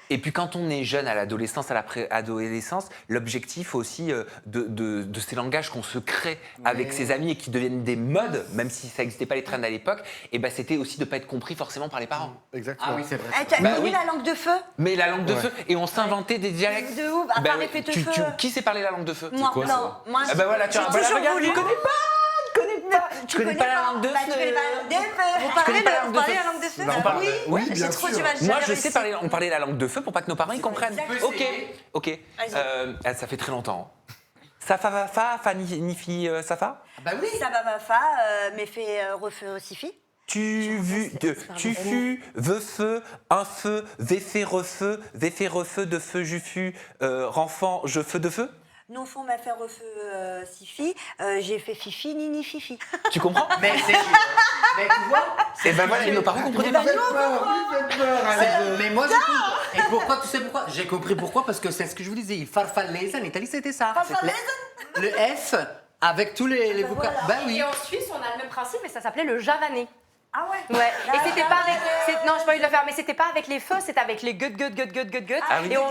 Et puis quand on est jeune à l'adolescence, à la préadolescence, l'objectif aussi de ces langages qu'on se crée avec ses amis et qui deviennent des modes, même si ça n'existait pas les trends à l'époque, et ben c'était aussi de ne pas être compris forcément par les parents. Exactement. Ah oui, c'est vrai. Eh, tu as Bah connu oui. la langue de feu? Mais la langue de feu, et on s'inventait des dialectes. De ouf, à Bah part oui. répéter feu. Qui sait parler la langue de feu? Moi, quoi, non. ça Moi, Ah bah voilà, tu j'ai vois, voilà, toujours regarde, voulu. tu connais pas. Tu connais pas la langue de Bah, tu connais feu. pas la langue de feu. Vous parlez, pas la langue vous de parlez feu. la langue de feu Non, on parle- oui, J'ai bien trop sûr. du mal. j'ai Moi, jamais je sais réussi. parler, on parlait la langue de feu pour pas que nos parents ils comprennent. Ok, ok. Ça fait très longtemps. Safa va fa, fa nifi safa. Bah oui. Ça va, fa, mais fait refeu aussi, fille. Tu fus, ve feu, un feu, ve refeu, de feu, ju fus, renfant, je feu de feu. Non, fond m'a fait refeu sifi. J'ai fait fifi, nini, fifi. Tu comprends? Mais tu vois, Et ben voilà, nos parents comprenaient pas. mais moi j'ai compris. Et pourquoi, tu sais pourquoi? J'ai compris pourquoi, parce que c'est ce que je vous disais. Il farfallese, en Italie c'était ça. Le F avec tous les vocabulaires. Bah oui. Et en Suisse, on a le même principe, mais ça s'appelait le javanais. Ah ouais? Ouais. Et c'était pas avec. Non, j'ai pas envie de le faire, mais c'était pas avec les feux, c'était avec les gut. Ah oui. Et on...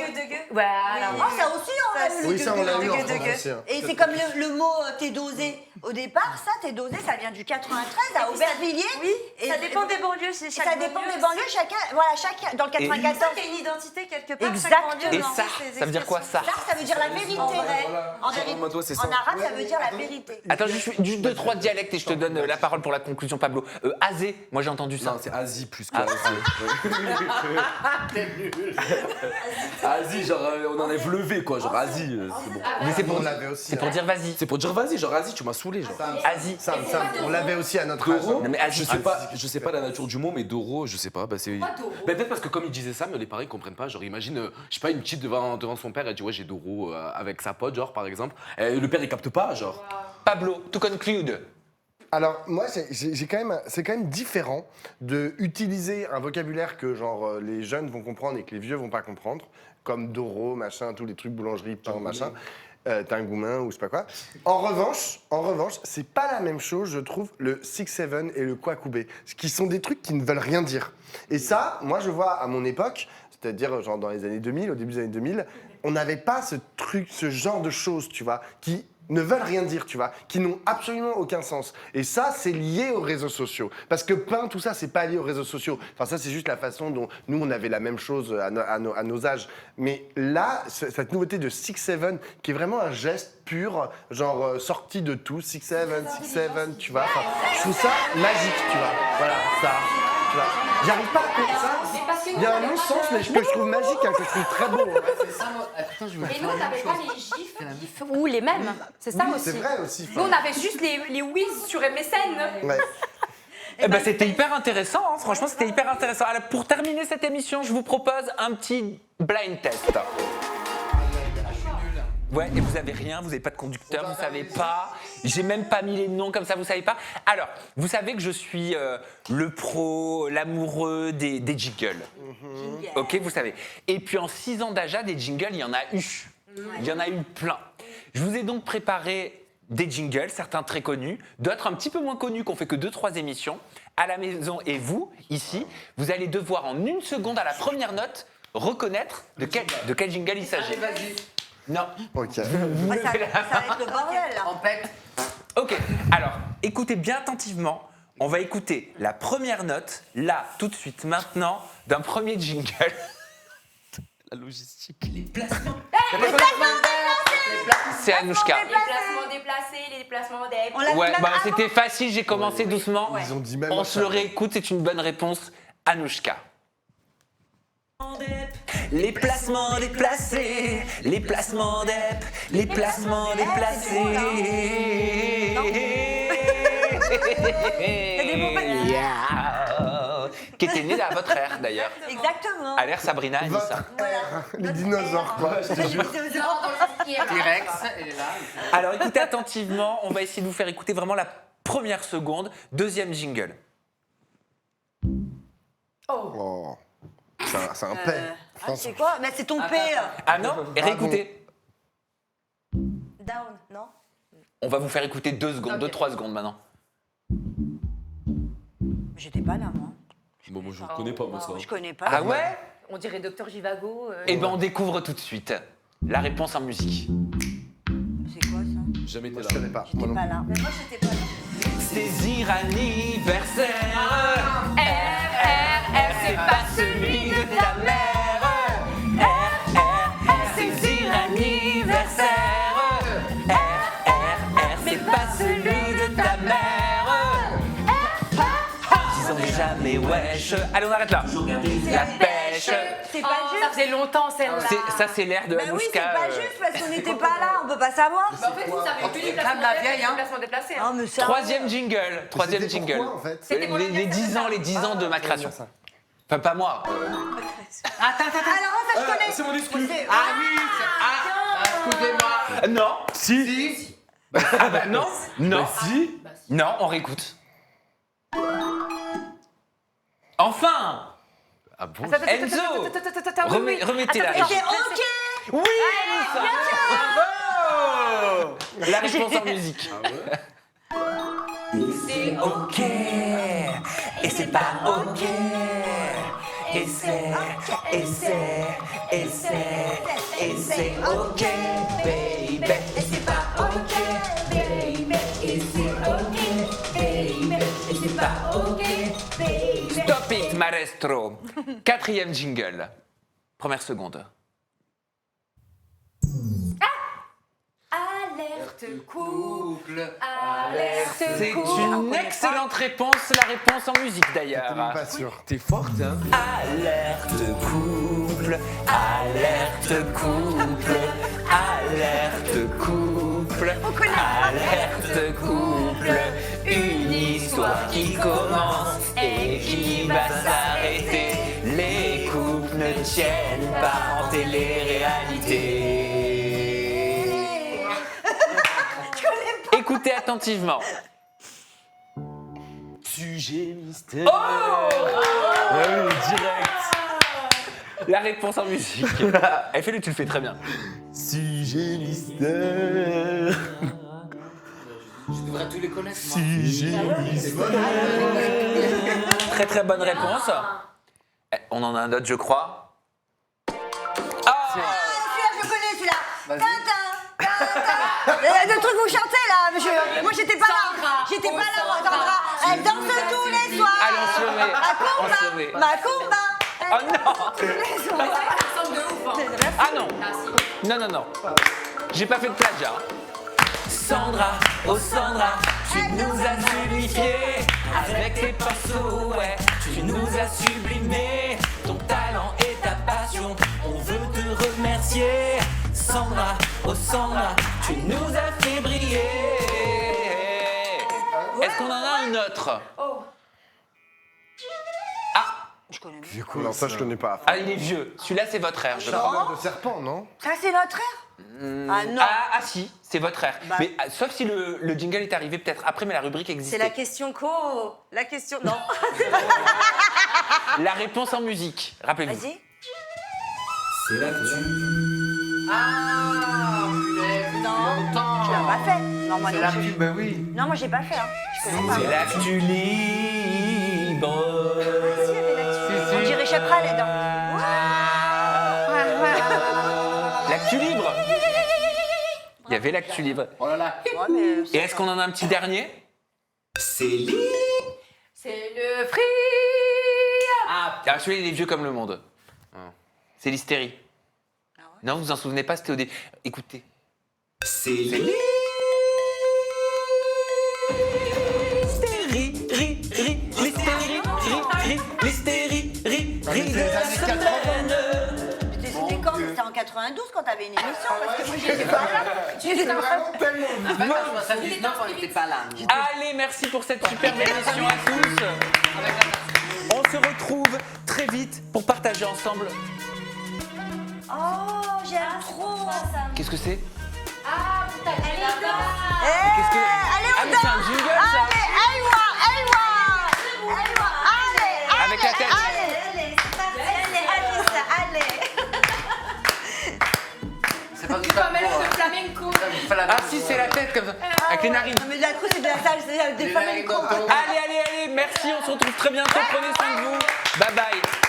Voilà. Ah, ça aussi, on l'a eu. Oui, ça, on l'a eu en gueux, de France gueux. aussi. hein. Et c'est comme le mot t'es dosé. Au départ, ça, t'es dosé, ça vient du 93 à Aubervilliers. Oui, Et ça dépend des banlieues. ça dépend des banlieues, chacun, dans le C'est 94. ça qui est une identité quelque part. Exact. chaque banlieue Et a ça, ses ça veut dire quoi ça? Ça veut dire la vérité. En vérité. Moi, toi, c'est ça. En arabe, ça veut dire la vérité. Attends, juste 2-3 dialectes et je te donne la parole pour la conclusion, Pablo. Azé, moi j'ai entendu ça. Non, c'est Asie plus que Asie, genre on enlève le V quoi, genre Asie, c'est bon. Mais c'est pour, On l'avait aussi. c'est pour dire vas-y. C'est pour dire vas-y, genre Asie, tu m'as saoulé genre. Asie. Sam, on l'avait aussi à notre âge. Doro, Non, mais Asie, je sais pas la nature du mot, mais Doro, je sais pas. Bah, c'est. Bah, peut-être parce que comme il disait ça, mais les parents ils comprennent pas. Genre imagine, je sais pas, une petite devant son père, elle dit ouais j'ai Doro avec sa pote, genre par exemple. Et le père il capte pas, genre. Pablo, to conclude. Alors moi, c'est quand même différent de utiliser un vocabulaire que genre les jeunes vont comprendre et que les vieux vont pas comprendre, comme Doro, machin, tous les trucs boulangerie, pain, machin, Tingoumin ou je sais pas quoi. En revanche, c'est pas la même chose, je trouve, le 6-7 et le Kwakubé, qui sont des trucs qui ne veulent rien dire. Et ça, moi je vois à mon époque, c'est-à-dire genre dans les années 2000, au début des années 2000, on n'avait pas ce genre de choses, tu vois, qui ne veulent rien dire, tu vois, qui n'ont absolument aucun sens. Et ça, c'est lié aux réseaux sociaux. Parce que pain, tout ça, c'est pas lié aux réseaux sociaux. Enfin, ça, c'est juste la façon dont nous, on avait la même chose à nos âges. Mais là, cette nouveauté de 6-7, qui est vraiment un geste pur, genre sorti de tout, 6-7, tu vois. Enfin, je trouve ça magique, tu vois. Voilà, ça, tu vois. J'arrive pas à comprendre ça. Il y a un non-sens, mais que je trouve magique, hein, que je trouve très beau. C'est ça, moi. Putain, je me Et nous, on n'avait pas les gifs ou les mêmes. C'est ça aussi. C'est vrai aussi. Nous, on avait juste les whiz sur MSN. Ouais. Eh ben, c'était hyper intéressant, hein. Franchement, c'était hyper intéressant. Alors, pour terminer cette émission, je vous propose un petit blind test. Ouais, et vous avez rien, vous n'avez pas de conducteur, vous savez pas. J'ai même pas mis les noms comme ça, vous savez pas. Alors, vous savez que je suis le pro, l'amoureux des jingles. Ok, vous savez. Et puis en 6 ans d'Aja, des jingles, il y en a eu. Il y en a eu plein. Je vous ai donc préparé des jingles, certains très connus, d'autres un petit peu moins connus, qu'on fait que 2-3 émissions. À la maison et vous, ici, vous allez devoir en 1 seconde à la première note reconnaître de quel jingle il s'agit. Vas-y. Non. Ok. Ça va être le bordel, là. En fait, Ok, alors écoutez bien attentivement. On va écouter la première note, là, tout de suite, maintenant, d'un premier jingle. La logistique. C'est Anouchka. Les placements déplacés, les déplacements des... On l'a Ouais, même bah avant. c'était facile, j'ai commencé doucement. Ils ont dit même. On se le réécoute, c'est une bonne réponse. Anouchka. Les placements déplacés, les placements d'EP, les placements déplacés. des mots pas Yeah. qui était née à votre ère d'ailleurs. Exactement. À l'ère Sabrina Anissa. Votre ère, les dinosaures, quoi. Je te jure. T-Rex, elle est là. Alors écoutez attentivement, on va essayer de vous faire écouter vraiment la première seconde. Deuxième jingle. Oh. C'est un paix. C'est quoi? Mais c'est ton père. Ah non, réécoutez. Down, non? On va vous faire écouter 2 secondes, 2-3 secondes maintenant. J'étais pas là, moi. Bon, moi, je ne connais pas, moi, ça. Je connais pas. Ah ouais? On dirait Docteur Jivago. Eh ben on découvre tout de suite la réponse en musique. C'est quoi ça? Jamais été Moi, là. je connais pas. J'étais pas là. Mais moi, j'étais pas là. Saisir anniversaire. RRR, c'est pas celui de ta mère. RRR, saisir anniversaire. RRR, c'est pas celui de ta mère. Disons jamais wesh. Allez, on arrête là. La pêche. C'est pas Ça juste. faisait longtemps celle-là. Ça, c'est l'air de Bah oui, c'est Anouchka. pas juste parce qu'on n'était pas là, on peut pas savoir. En fait, ça avait plus Calme la vieille, hein. déplacement déplacé. Non, mais ça. Troisième jingle. Troisième C'était jingle. pourquoi, en fait C'était pour Les 10 ans, les 10 ans de ma création. ça. Enfin, pas moi. Attends. Alors, ça, je connais. C'est mon exclu. Ah oui, excusez-moi. Non. Si. Ah bah non. Non. Si. Non, on réécoute. Enfin. Ah bon? Enzo, remettez la régie. C'est ok. Oui, Anissa. Bravo. La réponse en musique. C'est ok. Et c'est pas ok. Et c'est ok, baby. Et c'est pas ok, baby. Et c'est ok, baby. Et c'est pas ok, baby. Stop it, maestro. Quatrième jingle. Première seconde. Alerte couple. Alerte C'est une excellente réponse, la réponse en musique T'es même d'ailleurs. pas sûr. T'es forte, hein? Alerte couple, alerte couple, alerte couple, alerte couple. Une histoire qui commence et qui va s'arrêter. Les couples ne tiennent pas en télé-réalité. Écoutez attentivement. Sujet mystère. Oh! Oui, direct. La réponse en musique. Elle fait le, tu le fais très bien. Sujet mystère. Je devrais tous les connaître. moi. Sujet mystère. Très très bonne réponse. On en a un autre, je crois. Ah! Celui-là, je connais celui-là. Vas-y. Le truc que vous chantez là, monsieur. Moi, j'étais pas là. J'étais pas là, moi, Sandra. Elle danse tous les soirs. Allez, on se remet. On se remet. Macumba. Oh non! Tous les soirs. Ça ressemble de ouf. Hein. Ah non! Ah si. Non. J'ai pas fait de plagiat. Sandra, oh Sandra, tu nous as unifiés avec tes pinceaux, ouais. Tu nous as sublimés, ton talent et ta passion. On veut te remercier. Sandra, oh Sandra, tu nous as fait briller. Est-ce qu'on en a un autre? Je connais bien. Non, ça, je connais pas. Ah, il est vieux. Celui-là, c'est votre ère, je crois. Parle de serpent, non? Ça, c'est notre ère? Ah non. Ah si, c'est votre ère. Bah. Mais sauf si le jingle est arrivé peut-être après, mais la rubrique existait. C'est la question co. La question. Non. La réponse en musique, rappelez-vous. Vas-y. C'est l'actu. Ah, punaise, longtemps. Tu l'as pas fait. Non, moi C'est non la plus. pub, bah oui. Non, moi, j'ai pas fait. Hein. Je connais pas. C'est l'actu libre. On dirait Chaprel, les dents. L'actu libre. Il y avait l'actu libre. Oh là là. Ouais, mais Et est-ce qu'on en a un petit dernier? C'est le free. Ah, celui-là, il est vieux comme le monde. C'est l'hystérie. Non, vous vous en souvenez pas, c'était au début. Écoutez. C'est l'hystérie, l'hystérie de la semaine. c'était quand? C'était en 92 quand t'avais une émission, parce que moi, j'étais pas là. J'étais pas là. En fait, en 79, on n'était pas là. Allez, merci pour cette superbe émission à tous. On se retrouve très vite pour partager ensemble. Oh, j'aime trop. Qu'est-ce que c'est? Ah, putain, elle est là. Qu'est-ce que... Ah mais c'est un jingle ça. Avec la tête. C'est pas du Tu vas mettre tango, le hein. flamenco. Ah si, c'est la tête comme ça, avec les narines. Non, mais la trousse, c'est de la salle, c'est des Les femmes narines électro. dans ton- Allez, merci, on se retrouve très bientôt, prenez soin de vous. Bye bye.